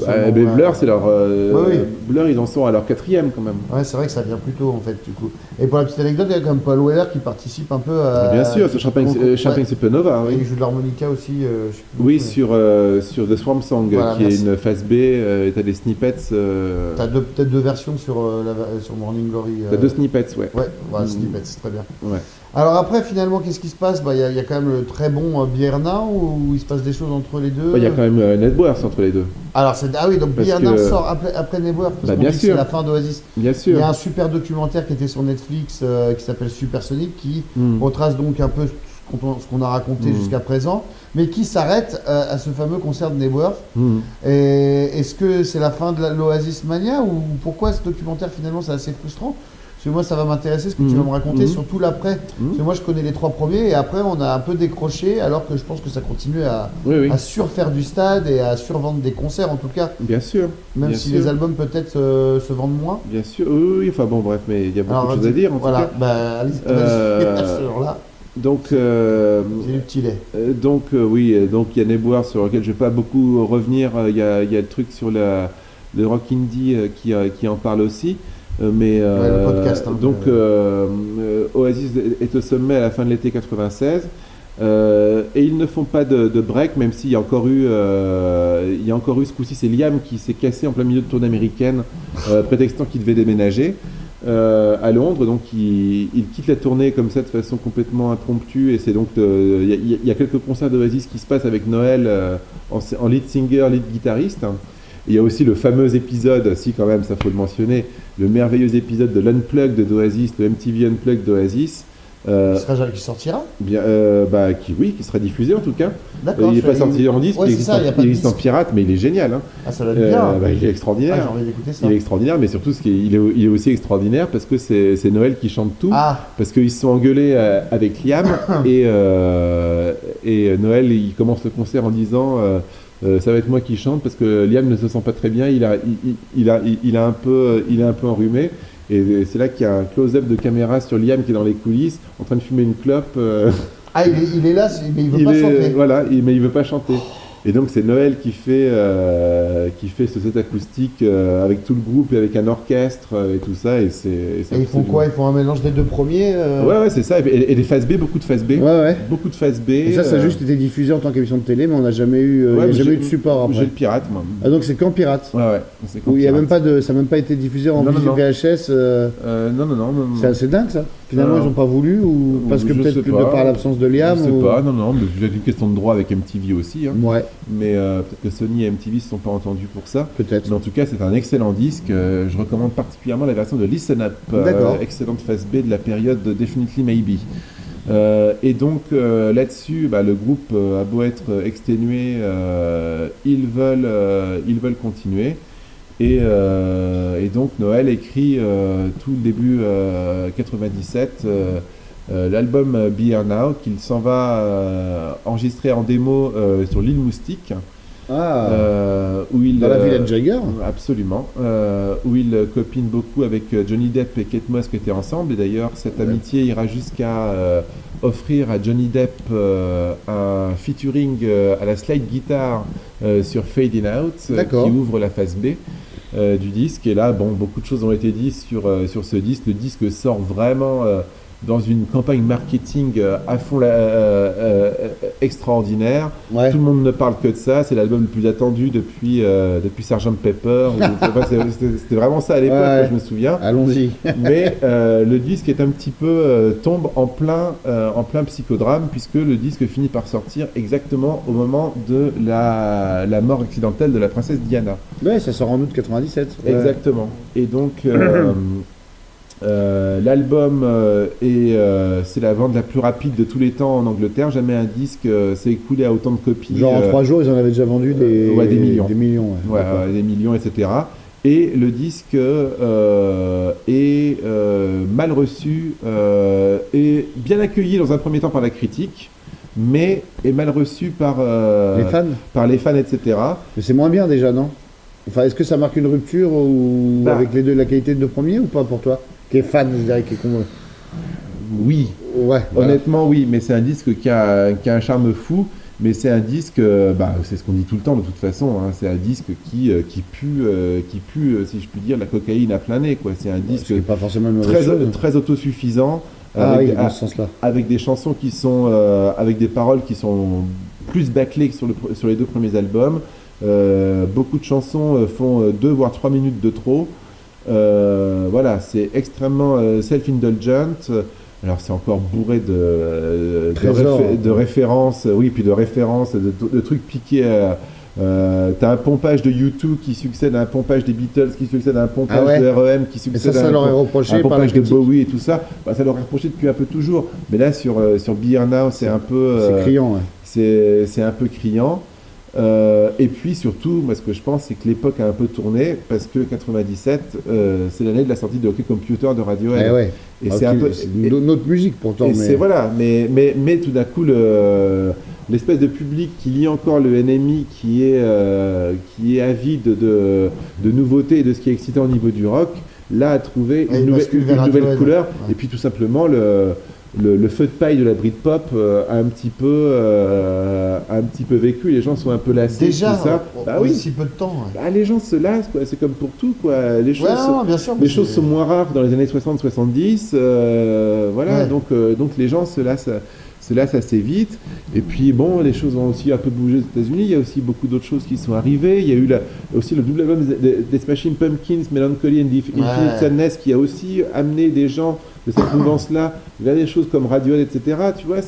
Blur, c'est leur. Oui. Blur, ils en sont à leur quatrième quand même. Ouais, c'est vrai que ça vient plus tôt en fait, du coup. Et pour la petite anecdote, il y a quand même Paul Weller qui participe un peu à. Bien sûr, sur Champagne Supernova. Oui. Il joue de l'harmonica aussi. Je sais plus oui, sur The Swamp Song, voilà, qui est une phase B. T'as des snippets. T'as peut-être deux versions sur Morning Glory. T'as deux snippets, ouais. Ouais, voilà, snippets, c'est très bien. Ouais. Alors après, finalement, qu'est-ce qui se passe? Il y a quand même le très bon Bierna où il se passe des choses entre les deux. Il y a quand même Networth entre les deux. Alors, oui, donc Bierna sort après Networth, parce bien sûr. C'est la fin d'Oasis. Bien sûr. Il y a un super documentaire qui était sur Netflix qui s'appelle Supersonic, qui retrace donc un peu ce qu'on a raconté jusqu'à présent, mais qui s'arrête à ce fameux concert de Networth. Et est-ce que c'est la fin de l'Oasis Mania, ou pourquoi ce documentaire finalement c'est assez frustrant? Parce que moi, ça va m'intéresser ce que tu vas me raconter, surtout l'après. Parce que moi, je connais les trois premiers, et après, on a un peu décroché, alors que je pense que ça continue à surfaire du stade et à survendre des concerts, en tout cas. Bien sûr. Même si les albums, peut-être, se vendent moins. Bien sûr, oui, enfin bon, bref, mais il y a beaucoup de choses à dire, en tout cas. Voilà, allez-y, donc, j'ai le petit lait. Donc, oui, donc il y a Networth sur lequel je ne vais pas beaucoup revenir. Il y a le truc sur le rock indie qui en parle aussi. Mais le podcast, donc Oasis est au sommet à la fin de l'été 96 et ils ne font pas de break, même s'il y a encore eu ce coup-ci, c'est Liam qui s'est cassé en plein milieu de tournée américaine prétextant qu'il devait déménager à Londres, donc il quitte la tournée comme ça de façon complètement impromptue, et c'est donc il y a quelques concerts d'Oasis qui se passent avec Noël en lead singer, lead guitariste. Il y a aussi le fameux épisode, si quand même, ça faut le mentionner, le merveilleux épisode de l'Unplugged d'Oasis, le MTV Unplugged d'Oasis. Qui sortira bien, qui sera diffusé en tout cas. D'accord. Il n'est pas sorti en disque, il existe en pirate, mais il est génial. Hein. Ah, ça va être bien. Il est extraordinaire. J'ai envie d'écouter ça. Il est extraordinaire, mais surtout, il est aussi extraordinaire parce que c'est Noël qui chante tout. Parce qu'ils se sont engueulés avec Liam et Noël, il commence le concert en disant. Ça va être moi qui chante parce que Liam ne se sent pas très bien, il est un peu enrhumé, et c'est là qu'il y a un close-up de caméra sur Liam qui est dans les coulisses en train de fumer une clope. Il est là, mais il veut pas chanter. Voilà, mais il veut pas chanter. Et donc c'est Noël qui fait ce set acoustique avec tout le groupe et avec un orchestre et tout ça. Et ils font quoi? Ils font un mélange des deux premiers Ouais, c'est ça. Et des phases B, beaucoup de phases B. Ouais. Beaucoup de phases B. Et ça a juste été diffusé en tant qu'émission de télé, mais on n'a jamais eu, jamais eu de support après. J'ai le pirate, moi. Ah, donc c'est qu'en pirate. Ouais. Où ça n'a même pas été diffusé en VHS. Non. C'est assez dingue ça. Finalement, ils n'ont pas voulu, ou parce que peut-être de par l'absence de Liam. Je sais pas, non, mais c'est une question de droit avec MTV aussi. Hein. Ouais. Mais peut-être que Sony et MTV ne se sont pas entendus pour ça. Peut-être. Mais en tout cas, c'est un excellent disque. Je recommande particulièrement la version de Listen Up. Excellente phase B de la période de Definitely Maybe. Et donc là-dessus, le groupe a beau être exténué, ils veulent continuer. Et donc Noël écrit tout le début 97 l'album Be Here Now qu'il s'en va enregistrer en démo sur l'île Moustique. Où il, dans la Village Jagger. Absolument. Où il copine beaucoup avec Johnny Depp et Kate Moss qui étaient ensemble. Et d'ailleurs, cette amitié ira jusqu'à offrir à Johnny Depp un featuring à la slide guitare sur Fading Out, qui ouvre la face B du disque. Et là, bon, beaucoup de choses ont été dites sur ce disque. Le disque sort vraiment dans une campagne marketing à fond extraordinaire. Ouais. Tout le monde ne parle que de ça. C'est l'album le plus attendu depuis Sgt Pepper. C'était vraiment ça à l'époque, ouais, je me souviens. Allons-y. Mais le disque est un petit peu tombe en plein psychodrame, puisque le disque finit par sortir exactement au moment de la mort accidentelle de la princesse Diana. Ouais, ça sort en août 97. Ouais. Exactement. Et donc l'album c'est la vente la plus rapide de tous les temps en Angleterre. Jamais un disque s'est écoulé à autant de copies. Genre en 3 jours, ils en avaient déjà vendu des millions. Des millions, ouais. Ouais, des millions, etc. Et le disque est mal reçu et bien accueilli dans un premier temps par la critique, mais est mal reçu par les fans, etc. Mais c'est moins bien déjà, non? Enfin, est-ce que ça marque une rupture ou avec les deux, la qualité de deux premiers ou pas pour toi? Qui est fan, je dirais, qui est con. Oui. Ouais. Honnêtement, oui, mais c'est un disque qui a un charme fou, mais c'est un disque, c'est ce qu'on dit tout le temps de toute façon, hein, c'est un disque qui pue, si je puis dire, la cocaïne à plein nez, quoi. C'est un disque pas forcément très autosuffisant, dans ce sens-là. Avec des chansons qui sont, avec des paroles qui sont plus bâclées que sur les deux premiers albums. Beaucoup de chansons font 2 voire 3 minutes de trop. Voilà, c'est extrêmement self-indulgent. Alors c'est encore bourré de références, oui, puis de références, de trucs piqués. T'as un pompage de U2 qui succède à un pompage des Beatles, qui succède à un pompage de R.E.M. qui succède à un pompage de Bowie et tout ça. Ça leur est reproché depuis un peu toujours. Mais là, sur Be Here Now, c'est un peu... c'est criant, ouais. C'est un peu criant. Et puis surtout, moi ce que je pense, c'est que l'époque a un peu tourné, parce que 97, c'est l'année de la sortie de OK Computer de Radiohead. Ouais. Et c'est un peu une autre musique pourtant. Et c'est voilà, mais tout d'un coup l'espèce de public qui lit encore le NME, qui est avide de nouveautés et de ce qui est excitant au niveau du rock, là a trouvé une nouvelle couleur. Ouais. Et puis tout simplement le feu de paille de la Britpop a un petit peu vécu, les gens sont un peu lassés. Déjà, tout ça. Oui, si peu de temps. Ouais. Les gens se lassent, quoi. C'est comme pour tout, quoi. Les choses sont moins rares dans les années 60-70, voilà. Ouais. Donc les gens se lassent assez vite. Et puis bon, les choses ont aussi un peu bougé aux États-Unis. Il y a aussi beaucoup d'autres choses qui sont arrivées. Il y a eu aussi le double album des Smashing Pumpkins, Melancholy and Infinite Sadness, qui a aussi amené des gens de cette mouvance-là vers des choses comme Radiohead, etc. Tu vois,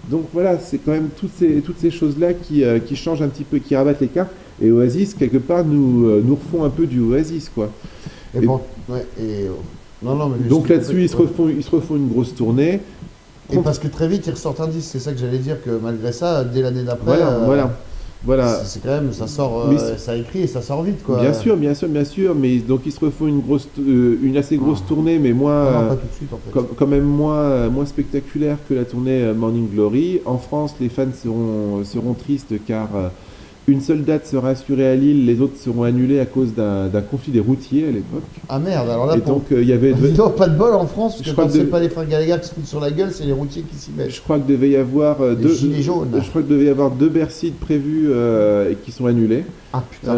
donc voilà, c'est quand même toutes ces choses-là qui changent un petit peu, qui rabattent les cartes. Et Oasis, quelque part, nous refont un peu du Oasis, quoi. Donc là-dessus, ils se refont une grosse tournée. Et parce que très vite, ils ressortent un disque. C'est ça que j'allais dire, que malgré ça, dès l'année d'après, voilà. C'est quand même, ça sort, ça écrit et ça sort vite, quoi. Bien sûr. Mais donc ils se refont une assez grosse tournée, mais pas tout de suite, en fait. quand même moins spectaculaire que la tournée Morning Glory. En France, les fans seront tristes car une seule date sera assurée à Lille, les autres seront annulées à cause d'un conflit des routiers à l'époque. Ah merde, alors là, donc il y avait pas de bol en France, parce que quand c'est pas les frères Gallagher qui se foutent sur la gueule, c'est les routiers qui s'y mettent. Je crois que devait y avoir gilets jaunes. Je crois que devait y avoir 2 Bercy prévus et qui sont annulés. Ah putain.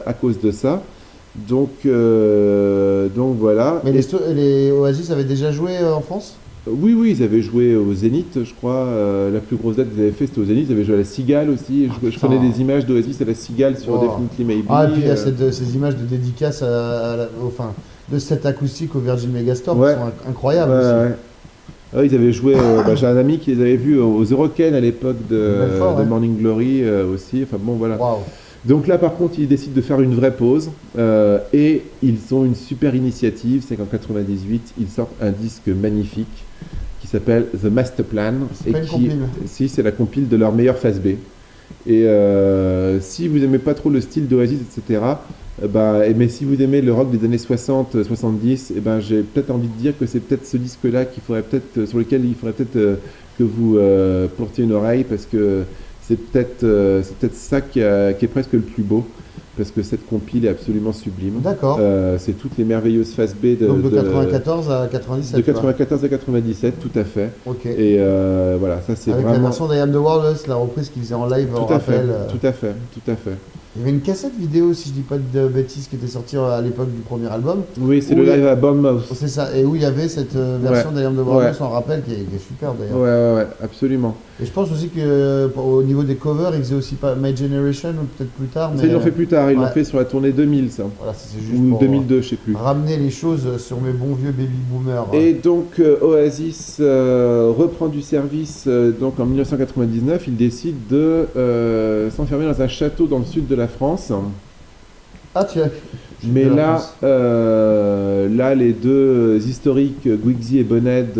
À cause de ça. Donc voilà. Mais les Oasis avaient déjà joué en France ? Oui, ils avaient joué au Zénith, je crois. La plus grosse date qu'ils avaient fait, c'était au Zénith. Ils avaient joué à la Cigale aussi. Je connais des images d'Oasis à la Cigale sur Definitely Maybe. Ah, et puis il y a ces images de dédicace de set acoustique au Virgin Megastore qui sont incroyables aussi. Ils avaient joué. J'ai un ami qui les avait vus au Euroken à l'époque de Morning Glory aussi. Enfin bon, voilà. Wow. Donc là, par contre, ils décident de faire une vraie pause et ils ont une super initiative. C'est qu'en 98, ils sortent un disque magnifique qui s'appelle The Master Plan. C'est pas une compile. Si, c'est la compile de leur meilleure phase B. Et si vous n'aimez pas trop le style d'Oasis, etc., mais si vous aimez le rock des années 60, 70, j'ai peut-être envie de dire que c'est peut-être ce disque-là sur lequel il faudrait peut-être que vous portiez une oreille, parce que c'est peut-être ça qui est presque le plus beau. Parce que cette compile est absolument sublime. D'accord. C'est toutes les merveilleuses faces B Donc de 94 à 97. De 94 à 97, tout à fait. Ok. Et voilà, ça c'est Avec vraiment. la version d'I Am the World, la reprise qu'ils faisaient en live, on Tout à fait, rappelle. tout à fait, tout à fait. Il y avait une cassette vidéo, si je dis pas de bêtises, qui était sortie à l'époque du premier album. Oui, c'est Où le il y a- live à Bombhouse. C'est ça, et où il y avait cette version d'I Am the World, on rappelle, qui est super d'ailleurs. Ouais, absolument. Et je pense aussi que au niveau des covers, ils faisaient aussi pas My Generation, ou peut-être plus tard. Ça, ils l'ont fait plus tard, ils l'ont ouais. fait sur la tournée 2000, ça. Voilà, c'est juste Ou pour 2002, je sais plus. ramener les choses sur mes bons vieux baby boomers. Et donc Oasis reprend du service donc en 1999. Il décide de s'enfermer dans un château dans le sud de la France. Ah, tu as. Mais là, les deux historiques, Guigsy et Bonhead,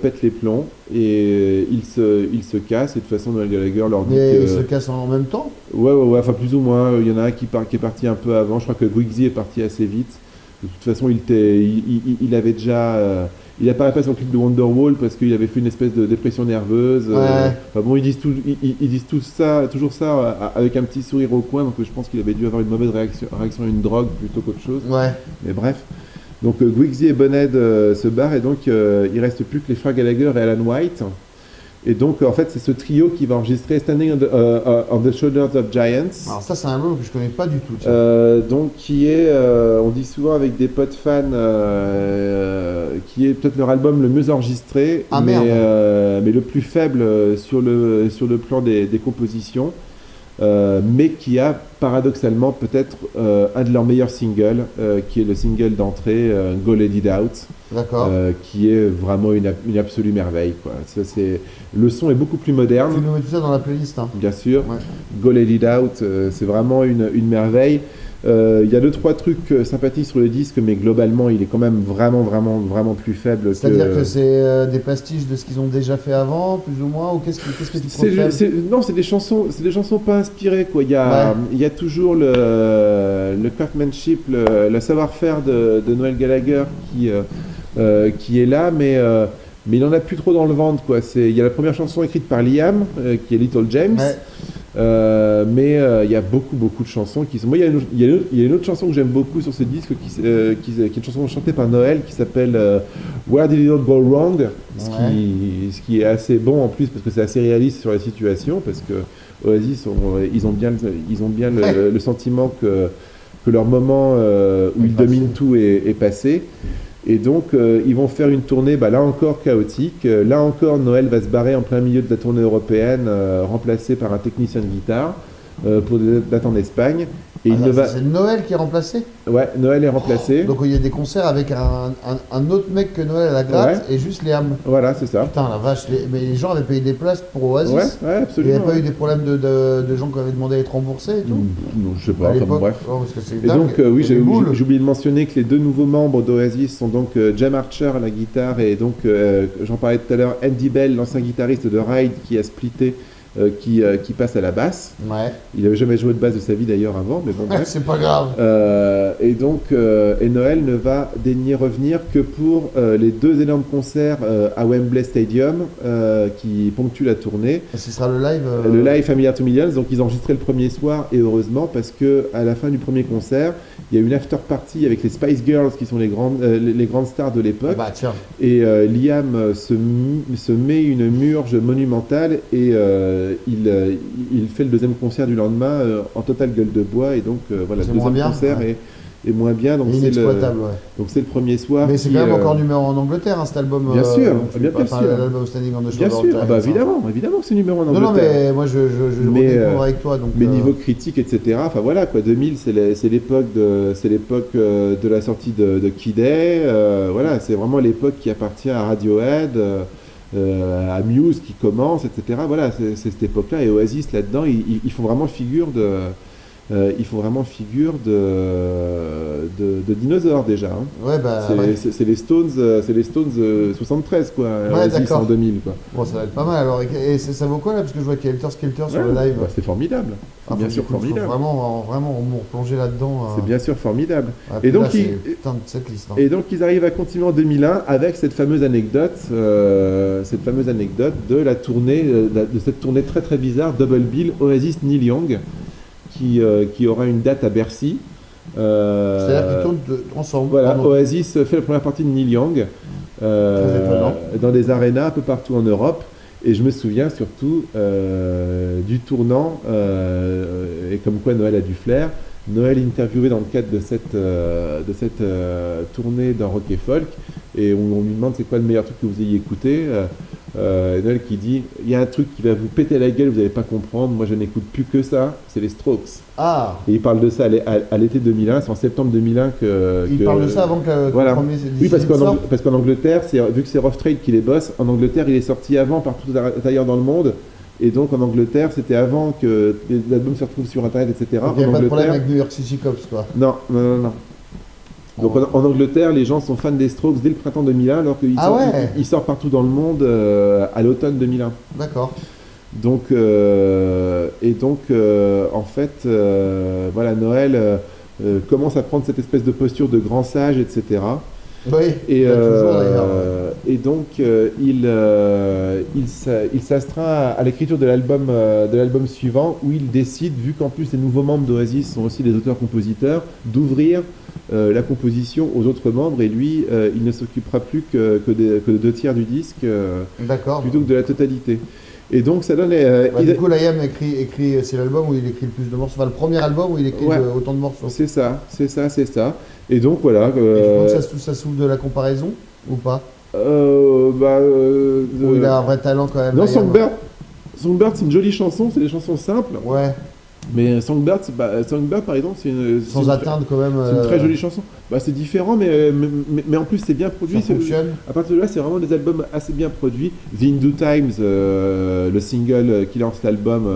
pètent les plombs et ils se cassent. Et de toute façon, Noel Gallagher leur dit Mais que... ils se cassent en même temps. Ouais, enfin plus ou moins. Il y en a un qui est parti un peu avant. Je crois que Guigsy est parti assez vite. De toute façon, il avait déjà... il apparaît pas sur le clip de Wonderwall parce qu'il avait fait une espèce de dépression nerveuse. Ouais. Enfin bon, ils disent toujours ça avec un petit sourire au coin. Donc je pense qu'il avait dû avoir une mauvaise réaction à une drogue plutôt qu'autre chose. Ouais. Mais bref. Donc Guigsy et Bonhead se barrent et donc il reste plus que les frères Gallagher et Alan White. Et donc en fait c'est ce trio qui va enregistrer Standing on the Shoulders of Giants. Alors ça c'est un album que je connais pas du tout. Tiens. Donc qui est, on dit souvent avec des potes fans, qui est peut-être leur album le mieux enregistré, Ah, mais merde. le plus faible sur le plan des compositions, mais qui a paradoxalement peut-être un de leurs meilleurs singles, qui est le single d'entrée Go Let It Out. D'accord. Qui est vraiment une absolue merveille, quoi. Le son est beaucoup plus moderne. Tu nous mets tout ça dans la playlist. Hein. Bien sûr. Ouais. Go Let It Out, c'est vraiment une merveille. Il y a 2-3 trucs sympathiques sur le disque, mais globalement, il est quand même vraiment plus faible. C'est-à-dire que c'est des pastiches de ce qu'ils ont déjà fait avant, plus ou moins, ou qu'est-ce que tu trouves faible Non, c'est des chansons pas inspirées, quoi. Il y a toujours le craftsmanship, le savoir-faire de Noel Gallagher qui est là, mais il n'en a plus trop dans le ventre, quoi. Il y a la première chanson écrite par Liam, qui est Little James. Ouais. Mais il y a beaucoup de chansons qui sont... Moi, il y a une autre chanson que j'aime beaucoup sur ce disque qui est une chanson chantée par Noël qui s'appelle Where Did It All Go Wrong, ce qui est assez bon en plus parce que c'est assez réaliste sur la situation, parce que Oasis ils ont bien le sentiment que leur moment où ils dominent tout est passé. Et donc, ils vont faire une tournée, là encore chaotique. Là encore, Noël va se barrer en plein milieu de la tournée européenne, remplacé par un technicien de guitare pour des dates en Espagne. Et C'est Noël qui est remplacé. Ouais, Noël est remplacé. Donc il y a des concerts avec un autre mec que Noël à la gratte et juste Liam. Voilà, c'est ça. Putain, la vache. Mais les gens avaient payé des places pour Oasis. Ouais, absolument. Il n'y avait pas eu des problèmes de gens qui avaient demandé à être remboursés et tout. Non, je sais pas. À Enfin, l'époque, bref. parce que c'est Et dingue. donc, oui, Il y a des boules. j'ai oublié de mentionner que les deux nouveaux membres d'Oasis sont donc Jam Archer à la guitare et donc, j'en parlais tout à l'heure, Andy Bell, l'ancien guitariste de Ride qui a splitté, qui passe à la basse. Ouais. Il n'avait jamais joué de basse de sa vie d'ailleurs avant, mais bon, bref. C'est pas grave. Et donc, Noël ne va daigner revenir que pour les 2 énormes concerts à Wembley Stadium qui ponctuent la tournée. Et ce sera le live. Le live Familiar to Millions, donc ils ont enregistré le premier soir et heureusement parce que à la fin du premier concert, il y a une after party avec les Spice Girls qui sont les grandes stars de l'époque. Bah tiens. Et Liam se met une murge monumentale et il fait le deuxième concert du lendemain en totale gueule de bois et donc voilà, C'est le moins deuxième bien, concert ouais. est moins bien, donc Inexploitable, ouais. c'est le premier soir. Mais c'est quand même encore numéro 1 en Angleterre, hein, cet album. Bien sûr, bien enfin, sûr. L'album Standing on the Bien Shoulders sûr, of Giants, hein. évidemment que c'est numéro 1 en Non, Angleterre. mais moi je redécouvre avec toi. Donc, Mais niveau critique, etc. Enfin voilà quoi, 2000 c'est l'époque de la sortie de Kid A. Voilà, c'est vraiment l'époque qui appartient à Radiohead, à Muse qui commence, etc. Voilà, c'est cette époque-là et Oasis là-dedans, ils font vraiment figure ils font vraiment figure de dinosaures déjà. Hein. Ouais, bah. C'est les Stones, 73 quoi. Ouais, Oasis d'accord. en 2000 quoi. Bon, ça va être pas mal alors. Et ça vaut quoi là? Parce que je vois qu'il y a Helter Skelter sur le Ouais, live. bah, c'est formidable. C'est bien sûr formidable. Vraiment, on me replonger là-dedans. C'est bien sûr formidable. Ouais, Et puis là, donc, c'est putain de cette liste. Hein. Et donc ils arrivent à continuer en 2001 avec cette fameuse anecdote de la tournée, de cette tournée très très bizarre Double Bill Oasis Neil Young, qui aura une date à Bercy. C'est-à-dire qu'ils tournent ensemble. Voilà, Pardon. Oasis fait la première partie de Neil Young dans des arénas un peu partout en Europe. Et je me souviens surtout du tournant, et comme quoi Noël a du flair. Noël interviewé dans le cadre de cette tournée dans Rock et Folk, et on lui demande c'est quoi le meilleur truc que vous ayez écouté. Noël qui dit il y a un truc qui va vous péter la gueule, vous n'allez pas comprendre, moi je n'écoute plus que ça, c'est les Strokes. Ah. Et il parle de ça à l'été 2001, c'est en septembre 2001 Il parle de ça avant que le voilà. premier Oui, parce sorte. qu'en Angleterre, vu que c'est Rough Trade qui les bosse, en Angleterre il est sorti avant partout ailleurs dans le monde. Et donc en Angleterre, c'était avant que l'album se retrouve sur internet, etc. Donc il n'y a pas de problème avec New York City Cops, quoi. Non. Donc en Angleterre, les gens sont fans des Strokes dès le printemps 2001, alors qu'il il sort partout dans le monde à l'automne 2001. D'accord. Donc, en fait, voilà, Noël commence à prendre cette espèce de posture de grand sage, etc. Oui, Et, toujours d'ailleurs. et donc, il s'astreint à l'écriture de l'album suivant, où il décide, vu qu'en plus les nouveaux membres d'Oasis sont aussi des auteurs-compositeurs, d'ouvrir la composition aux autres membres, et lui, il ne s'occupera plus que de 2 tiers du disque, D'accord. plutôt que de la totalité. Et donc ça donne... Du coup, Liam écrit c'est l'album où il écrit le plus de morceaux. Enfin, le premier album où il écrit autant de morceaux. C'est ça. Et donc voilà... Et tu penses que ça souffle de la comparaison ou pas? Ou il a un vrai talent quand même. Non, Liam. Songbird, c'est une jolie chanson, c'est des chansons simples. Ouais. Mais Songbird, par exemple, c'est une atteindre quand même. C'est une très jolie chanson. C'est différent, mais en plus c'est bien produit. Ça fonctionne. À partir de là, c'est vraiment des albums assez bien produits. The Hindu Times, le single qui lance l'album,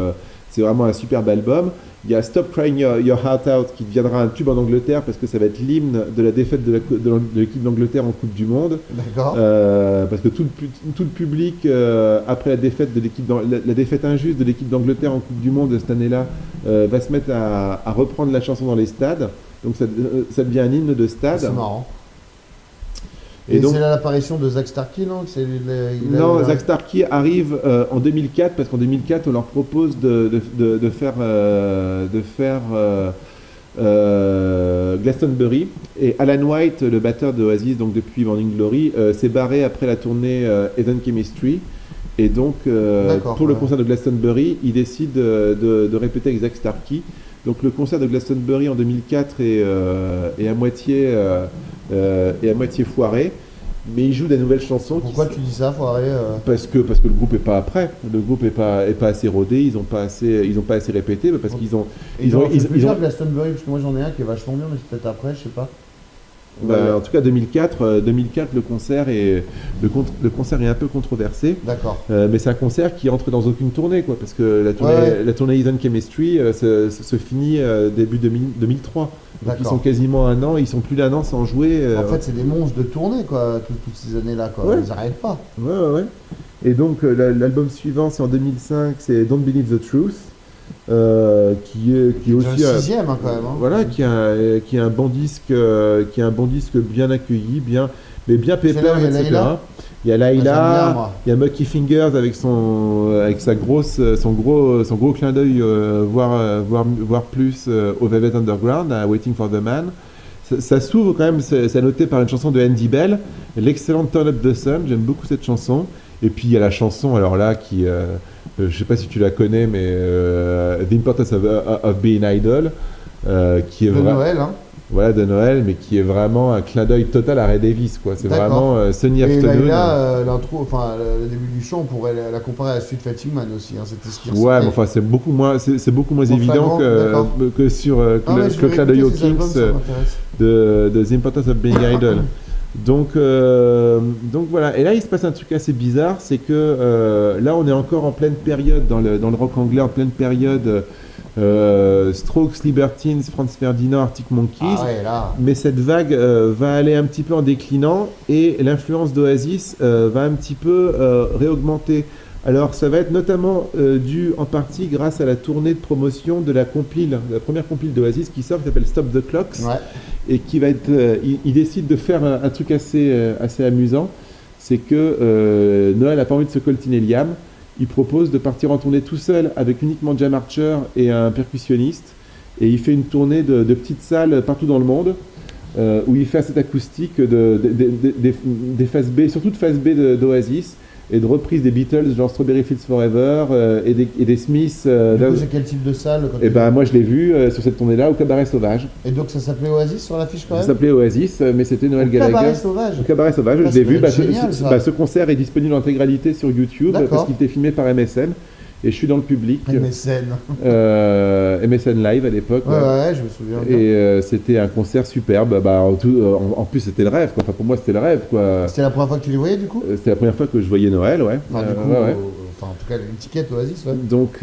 c'est vraiment un superbe album. Il y a Stop Crying Your Heart Out qui deviendra un tube en Angleterre parce que ça va être l'hymne de la défaite de l'équipe d'Angleterre en Coupe du Monde. D'accord. Parce que tout le public, après la défaite la défaite injuste de l'équipe d'Angleterre en Coupe du Monde cette année-là, va se mettre à reprendre la chanson dans les stades. Donc ça devient un hymne de stade. C'est marrant. Et donc, c'est là l'apparition de Zak Starkey, non? Zak Starkey arrive en 2004, parce qu'en 2004, on leur propose de faire Glastonbury. Et Alan White, le batteur de Oasis, donc depuis Morning Glory, s'est barré après la tournée Eden Chemistry. Et donc, pour le concert de Glastonbury, il décide de répéter avec Zak Starkey. Donc le concert de Glastonbury en 2004 est à moitié foiré, mais il joue des nouvelles chansons. Pourquoi tu dis ça, foiré Parce que le groupe est pas prêt. Le groupe est pas assez rodé. Ils ont pas assez répété, parce qu'ils ont. Ils ont Glastonbury, parce que moi j'en ai un qui est vachement bien, mais c'est peut-être après, je sais pas. En tout cas 2004, le concert est un peu controversé. D'accord. Mais c'est un concert qui entre dans aucune tournée, quoi, parce que la tournée Eden Chemistry se finit début 2003. Donc ils sont quasiment un an, ils sont plus d'un an sans jouer. En fait, c'est des monstres de tournée, quoi, toutes ces années-là, quoi. Ouais. Ils n'arrêtent pas. Ouais. Et donc l'album suivant, c'est en 2005, c'est Don't Believe the Truth. Qui est aussi un sixième quand même. Hein. Voilà, qui est un bon disque, bien accueilli, bien pépère, etc. Il y a Layla, il y a Mucky Fingers avec son gros clin d'œil, voire plus au Velvet Underground, à Waiting for the Man. Ça s'ouvre quand même, c'est noté par une chanson de Andy Bell, l'excellente Turn Up the Sun. J'aime beaucoup cette chanson. Et puis il y a la chanson, alors là, qui je ne sais pas si tu la connais, mais The Importance of Being Idol, qui est de Noël, hein. Voilà, de Noël, mais qui est vraiment un clin d'œil total à Ray Davis, quoi. C'est vraiment Sunny Afternoon. Et là, l'intro, le début du chant, on pourrait la comparer à Sweet Fatting Man aussi. Hein, c'était ce qui ouais, mais enfin, c'est beaucoup moins évident que sur le clin d'œil aux Kings de The Importance of Being Idol. Donc voilà, et là il se passe un truc assez bizarre, c'est que là on est encore en pleine période dans le rock anglais, en pleine période Strokes, Libertines, Franz Ferdinand, Arctic Monkeys, Ah ouais, là. mais cette vague va aller un petit peu en déclinant et l'influence d'Oasis va un petit peu réaugmenter. Alors ça va être notamment dû en partie grâce à la tournée de promotion de la première compile d'Oasis qui sort, qui s'appelle Stop the Clocks, Ouais. et qui va être, il décide de faire un truc assez amusant, c'est que Noël n'a pas envie de se coltiner Liam, il propose de partir en tournée tout seul avec uniquement Jam Archer et un percussionniste, et il fait une tournée de petites salles partout dans le monde, où il fait cette acoustique des phases B, surtout de phase B d'Oasis, et de reprises des Beatles, genre Strawberry Fields Forever, et des Smiths. Du coup, c'est quel type de salle quand Et tu- ben moi je l'ai vu sur cette tournée-là au Cabaret Sauvage. Et donc ça s'appelait Oasis sur l'affiche quand Ça même. s'appelait Oasis, mais c'était Noël Au Gallagher. Cabaret Sauvage. Au Cabaret Sauvage, Ah, je l'ai ça vu. doit être génial, ça. Ce concert est disponible en intégralité sur YouTube D'accord. parce qu'il était filmé par MSN. Et je suis dans le public. MSN. MSN Live à l'époque. Ouais, ouais. ouais, je me souviens bien. Et c'était un concert superbe. En plus, c'était le rêve. Quoi. Enfin, pour moi, c'était le rêve. Quoi. C'était la première fois que tu les voyais du coup C'était la première fois que je voyais Noël. Ouais. Enfin, du coup, Ouais, ouais. enfin, en tout cas, l'étiquette Oasis, ouais. Donc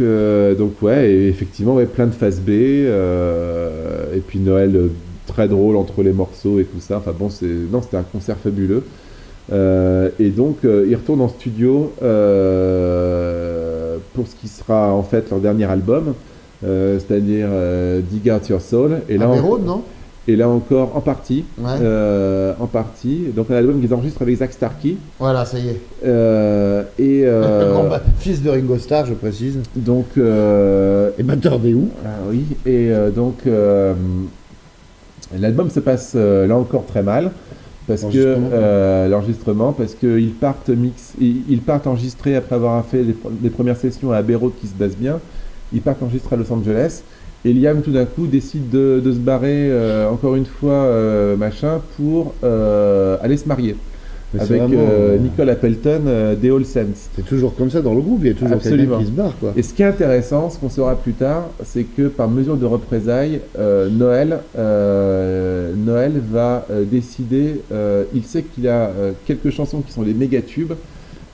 ouais, et effectivement, ouais, plein de phases B. Et puis Noël très drôle entre les morceaux et tout ça. Enfin bon, c'était un concert fabuleux. Et donc, ils retournent en studio pour ce qui sera en fait leur dernier album, c'est-à-dire Dig Out Your Soul. Et là, Abbey Road, non et là encore, en partie. Ouais. En partie. Donc, un album qu'ils enregistrent avec Zach Starkey. Voilà, ça y est. Fils de Ringo Starr, je précise. Donc, Et batteur des Who. oui. Et donc, l'album se passe là encore très mal. Parce que l'enregistrement, parce qu'ils partent enregistrer après avoir fait les premières sessions à Abbey Road qui se passent bien. Ils partent enregistrer à Los Angeles. Et Liam, tout d'un coup, décide de se barrer encore une fois, pour aller se marier. Mais c'est Avec vraiment, Nicole Appleton des All Saints. C'est toujours comme ça dans le groupe, il y a toujours Absolument. quelqu'un qui se barre, quoi. Et ce qui est intéressant, ce qu'on saura plus tard, c'est que par mesure de représailles, Noël va décider, il sait qu'il a quelques chansons qui sont les méga tubes,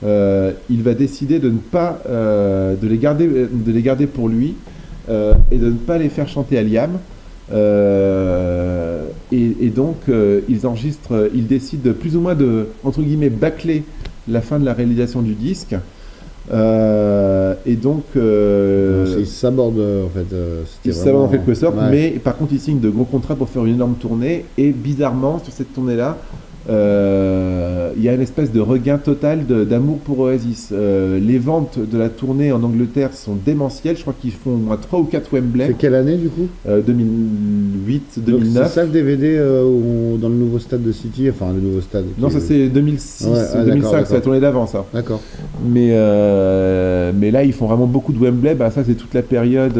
il va décider de ne pas de les garder pour lui et de ne pas les faire chanter à Liam. Et donc ils décident plus ou moins de, entre guillemets, bâcler la fin de la réalisation du disque. Et donc Ils s'abordent, en fait. ils savent en quelque sorte, Ouais. mais par contre ils signent de gros contrats pour faire une énorme tournée. Et bizarrement, sur cette tournée-là, il y a une espèce de regain total d'amour pour Oasis. Les ventes de la tournée en Angleterre sont démentielles. Je crois qu'ils font au moins 3 ou 4 Wembley. C'est quelle année, du coup 2008, Donc, 2009. c'est ça le DVD dans le nouveau stade de City, enfin le nouveau stade. Non, ça c'est 2006, Ouais, ah, 2005, d'accord. c'est la tournée d'avant ça. D'accord. Mais là, ils font vraiment beaucoup de Wembley. Bah, ça, c'est toute la période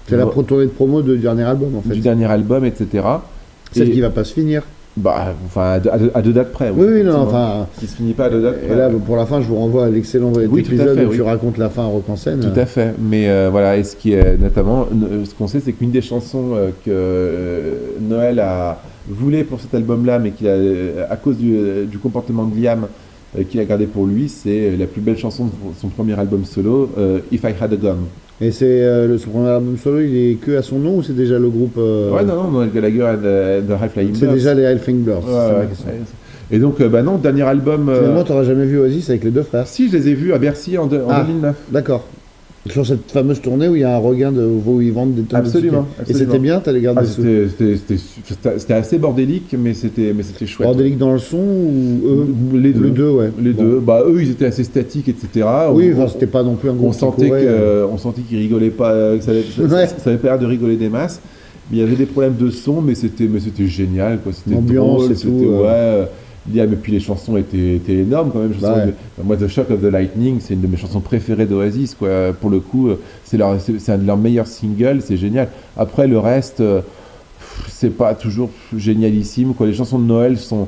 C'est la tournée de promo du dernier album, en fait. du dernier album, etc. Celle Et- qui va pas se finir. Bah, enfin, à deux dates près. Oui, oui, non, effectivement. enfin. Qui se finit pas à deux dates près. Et là, pour la fin, je vous renvoie à l'excellent Oui, tout à épisode fait, où oui. tu racontes la fin à Rock en scène. Tout à fait. Mais voilà, et ce qui est notamment, ce qu'on sait, c'est qu'une des chansons que Noël voulait pour cet album-là, mais qu'il a, à cause du comportement de Liam, qu'il a gardé pour lui, c'est la plus belle chanson de son premier album solo, If I Had a Gun. Et c'est son premier album solo, il est que à son nom ou c'est déjà le groupe Ouais, non, Noël Gallagher and the High Flying C'est Birds. déjà les Hellfling Birds, Ouais, c'est ma ouais. question. Et donc, non, dernier album. Finalement, t'auras jamais vu Oasis avec les deux frères. Si, je les ai vus à Bercy en 2009. D'accord. Sur cette fameuse tournée où il y a un regain où ils vendent des tonnes Absolument, de tickets. Et absolument. c'était bien, t'as les gardé Ah, sous. c'était assez bordélique, mais c'était chouette. Bordélique dans le son ou eux Les deux. Les deux, ouais. Les Bon. deux. Bah, eux, ils étaient assez statiques, etc. Oui, On- enfin, c'était pas non plus un groupe on qui sentait courait, on sentait qu'ils rigolaient pas, que ça Ouais. avait pas l'air de rigoler des masses. Mais il y avait des problèmes de son, mais c'était génial, quoi. C'était L'ambiance drôle, et c'était tout, Liam, et puis les chansons étaient énormes quand même. Je Bah sens ouais. moi, The Shock of the Lightning, c'est une de mes chansons préférées d'Oasis, quoi. Pour le coup, c'est un de leurs meilleurs singles, c'est génial. Après, le reste, c'est pas toujours génialissime, quoi. Les chansons de Noël sont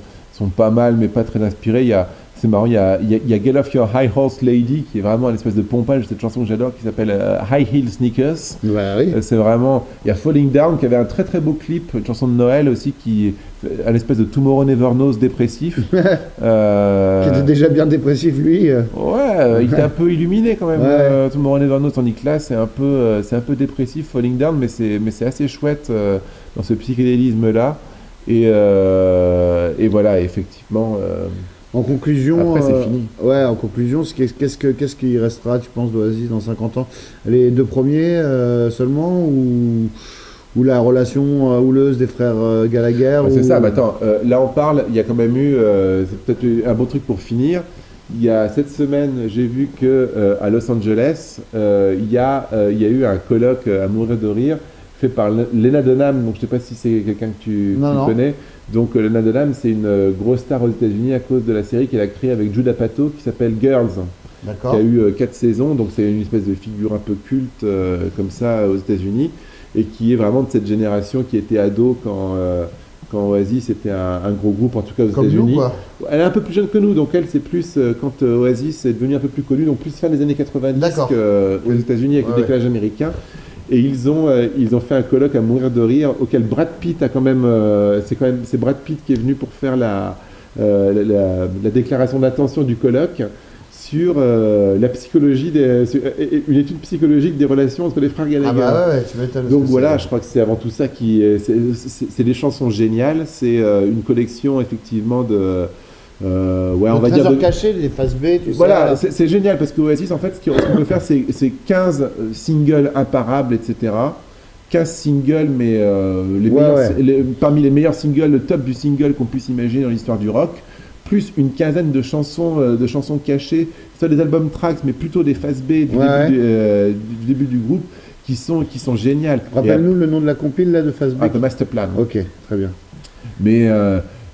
pas mal, mais pas très inspirées. Il y a C'est marrant, il y a Get Off Your High Horse Lady qui est vraiment une espèce de pompage de cette chanson que j'adore qui s'appelle High Heel Sneakers. Ouais, oui. C'est vraiment. Il y a Falling Down qui avait un très très beau clip, une chanson de Noël aussi qui est un espèce de Tomorrow Never Knows dépressif. Qui était déjà bien dépressif lui. Ouais, il était un peu illuminé quand même. Ouais. Tomorrow Never Knows, tandis que là c'est un peu dépressif, Falling Down, mais c'est assez chouette dans ce psychédélisme là. Et voilà, effectivement. En conclusion, Après, c'est fini. Ouais, en conclusion, qu'est-ce qui restera, tu penses, d'Oasis dans 50 ans? Les deux premiers seulement ou la relation houleuse des frères Gallagher C'est ou- ça, mais attends, là on parle, il y a quand même eu, c'est peut-être un bon truc pour finir. Il y a cette semaine, j'ai vu que à Los Angeles, il y a eu un colloque à mourir de rire fait par Lena Dunham. Donc je ne sais pas si c'est quelqu'un que tu Non. connais. Donc Lena Dunham, c'est une grosse star aux États-Unis à cause de la série qu'elle a créée avec Judd Apatow qui s'appelle Girls, qui D'accord. a eu 4 saisons. Donc c'est une espèce de figure un peu culte comme ça aux États-Unis et qui est vraiment de cette génération qui était ado quand Oasis était un gros groupe, en tout cas aux Comme nous, États-Unis. quoi. Elle est un peu plus jeune que nous, donc elle, c'est plus quand Oasis est devenu un peu plus connu, donc plus fin des années 90 D'accord. qu'aux États-Unis avec Ouais, le décalage américain. Et ils ont fait un colloque à mourir de rire auquel Brad Pitt a quand même. C'est Brad Pitt qui est venu pour faire la déclaration d'intention du colloque sur la psychologie une étude psychologique des relations entre les frères Gallagher. Ah bah ouais, tu m'étonnes. Donc parce que voilà, c'est- je crois que c'est avant tout ça c'est des chansons géniales. C'est une collection effectivement de ouais, Le on va dire trésor de, caché, les phases B, tout voilà, ça. c'est génial parce que Oasis, en fait, ce qu'on peut faire, c'est 15 singles imparables, etc. 15 singles, mais parmi les meilleurs singles, le top du single qu'on puisse imaginer dans l'histoire du rock, plus une quinzaine de chansons cachées, soit des albums tracks, mais plutôt des phases B du début du groupe, qui sont géniales. Rappelle-nous le nom de la compile là de Facebook. The Master Plan. Ok, très bien.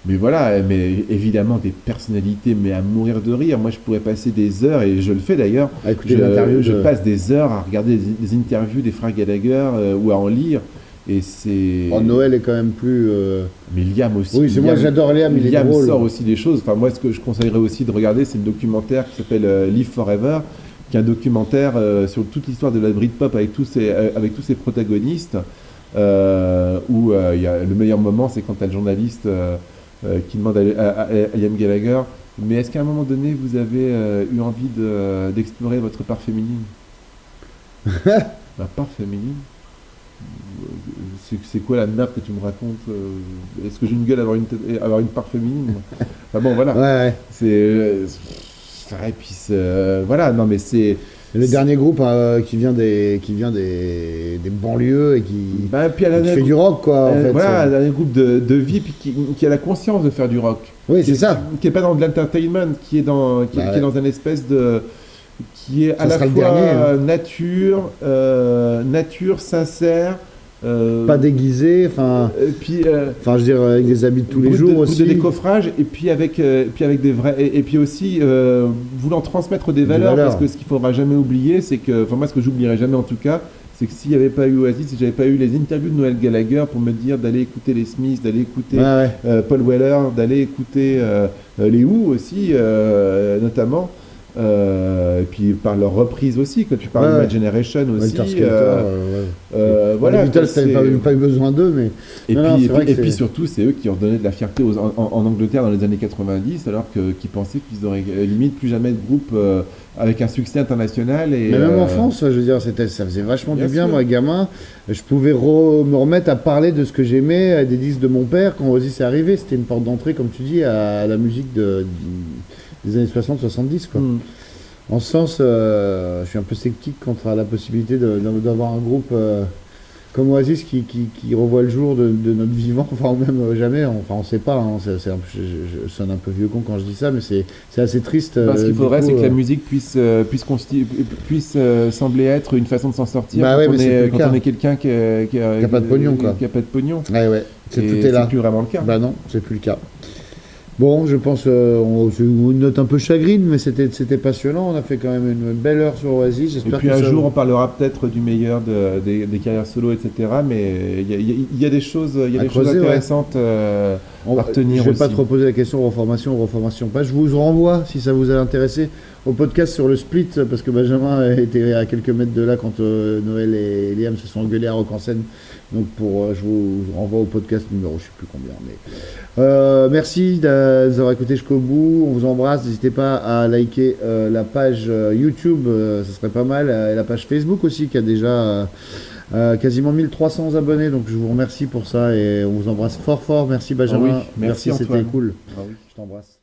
Mais voilà, mais évidemment des personnalités, mais à mourir de rire. Moi, je pourrais passer des heures, et je le fais d'ailleurs. À écouter l'interview Je de- passe des heures à regarder des interviews des frères Gallagher ou à en lire. Et c'est. Oh, Noël est quand même plus. Mais Liam aussi. Oui, c'est moi j'adore Liam, il est Liam drôle. sort aussi des choses. Enfin, moi, ce que je conseillerais aussi de regarder, c'est le documentaire qui s'appelle Live Forever, qui est un documentaire sur toute l'histoire de la Britpop avec tous ces protagonistes. Où il y a le meilleur moment, c'est quand tu as le journaliste qui demande à Liam Gallagher, mais est-ce qu'à un moment donné, vous avez eu envie d'explorer votre part féminine? Ma part féminine? C'est quoi la nappe que tu me racontes? Est-ce que j'ai une gueule à avoir une part féminine? Enfin bon, voilà. Ouais. Et puis voilà, non mais c'est. Le dernier groupe qui vient des banlieues et qui Puis elle fait du rock quoi. En fait. voilà, un groupe de vie puis qui a la conscience de faire du rock. Oui, c'est ça. Qui est pas dans de l'entertainment, qui est dans un espèce de qui est à Ça la sera le fois dernier, nature sincère. Pas déguisé, enfin, Puis je veux dire avec des habits de tous les beaucoup jours beaucoup aussi. de décoffrage et puis avec des vrais et puis aussi voulant transmettre des valeurs, parce que ce qu'il faudra jamais oublier, c'est que enfin moi ce que j'oublierai jamais en tout cas, c'est que s'il n'y avait pas eu Oasis, si j'avais pas eu les interviews de Noel Gallagher pour me dire d'aller écouter les Smiths, d'aller écouter Paul Weller, d'aller écouter les Who aussi notamment. Et puis par leur reprise aussi, quand tu parles de Mad Generation aussi. Walter Skelter, voilà, les Beatles, t'avais pas eu besoin d'eux, mais. Et puis surtout, c'est eux qui ont donné de la fierté en Angleterre dans les années 90, alors qu'ils pensaient qu'ils auraient limite plus jamais de groupe avec un succès international. Mais même en France, je veux dire, ça faisait vachement du bien, sûr. moi, gamin. Je pouvais me remettre à parler de ce que j'aimais, des disques de mon père quand Oasis est arrivé. C'était une porte d'entrée, comme tu dis, à la musique des années 60-70, quoi. En ce sens, je suis un peu sceptique quant à la possibilité d'avoir un groupe comme Oasis qui revoit le jour de notre vivant, enfin ou même jamais, enfin on sait pas, hein, je sonne un peu vieux con quand je dis ça, mais c'est assez triste. Ce qu'il faudrait, du coup, c'est que la musique puisse sembler être une façon de s'en sortir Bah ouais, mais c'est plus le cas. on est quelqu'un qui a pas de pognon, quoi. Qui a pas de pognon. Ouais, tout est là. C'est plus vraiment le cas. Bah non, c'est plus le cas. Bon, je pense, c'est une note un peu chagrine, mais c'était passionnant. On a fait quand même une belle heure sur Oasis. Et J'espère puis que un ça- jour, on parlera peut-être du meilleur des carrières solo, etc. Mais il y a des choses, À creuser, intéressantes On va retenir je vais pas aussi. trop poser la question reformation pas. Je vous renvoie, si ça vous a intéressé, au podcast sur le split, parce que Benjamin était à quelques mètres de là quand Noël et Liam se sont engueulés à Rock en scène. Donc je vous renvoie au podcast numéro, je sais plus combien. Mais merci d'avoir écouté jusqu'au bout. On vous embrasse. N'hésitez pas à liker la page YouTube, ce serait pas mal, et la page Facebook aussi qui a déjà quasiment 1300 abonnés. Donc je vous remercie pour ça et on vous embrasse fort fort. Merci Benjamin. Ah oui, merci c'était Antoine. cool. Ah oui. Je t'embrasse.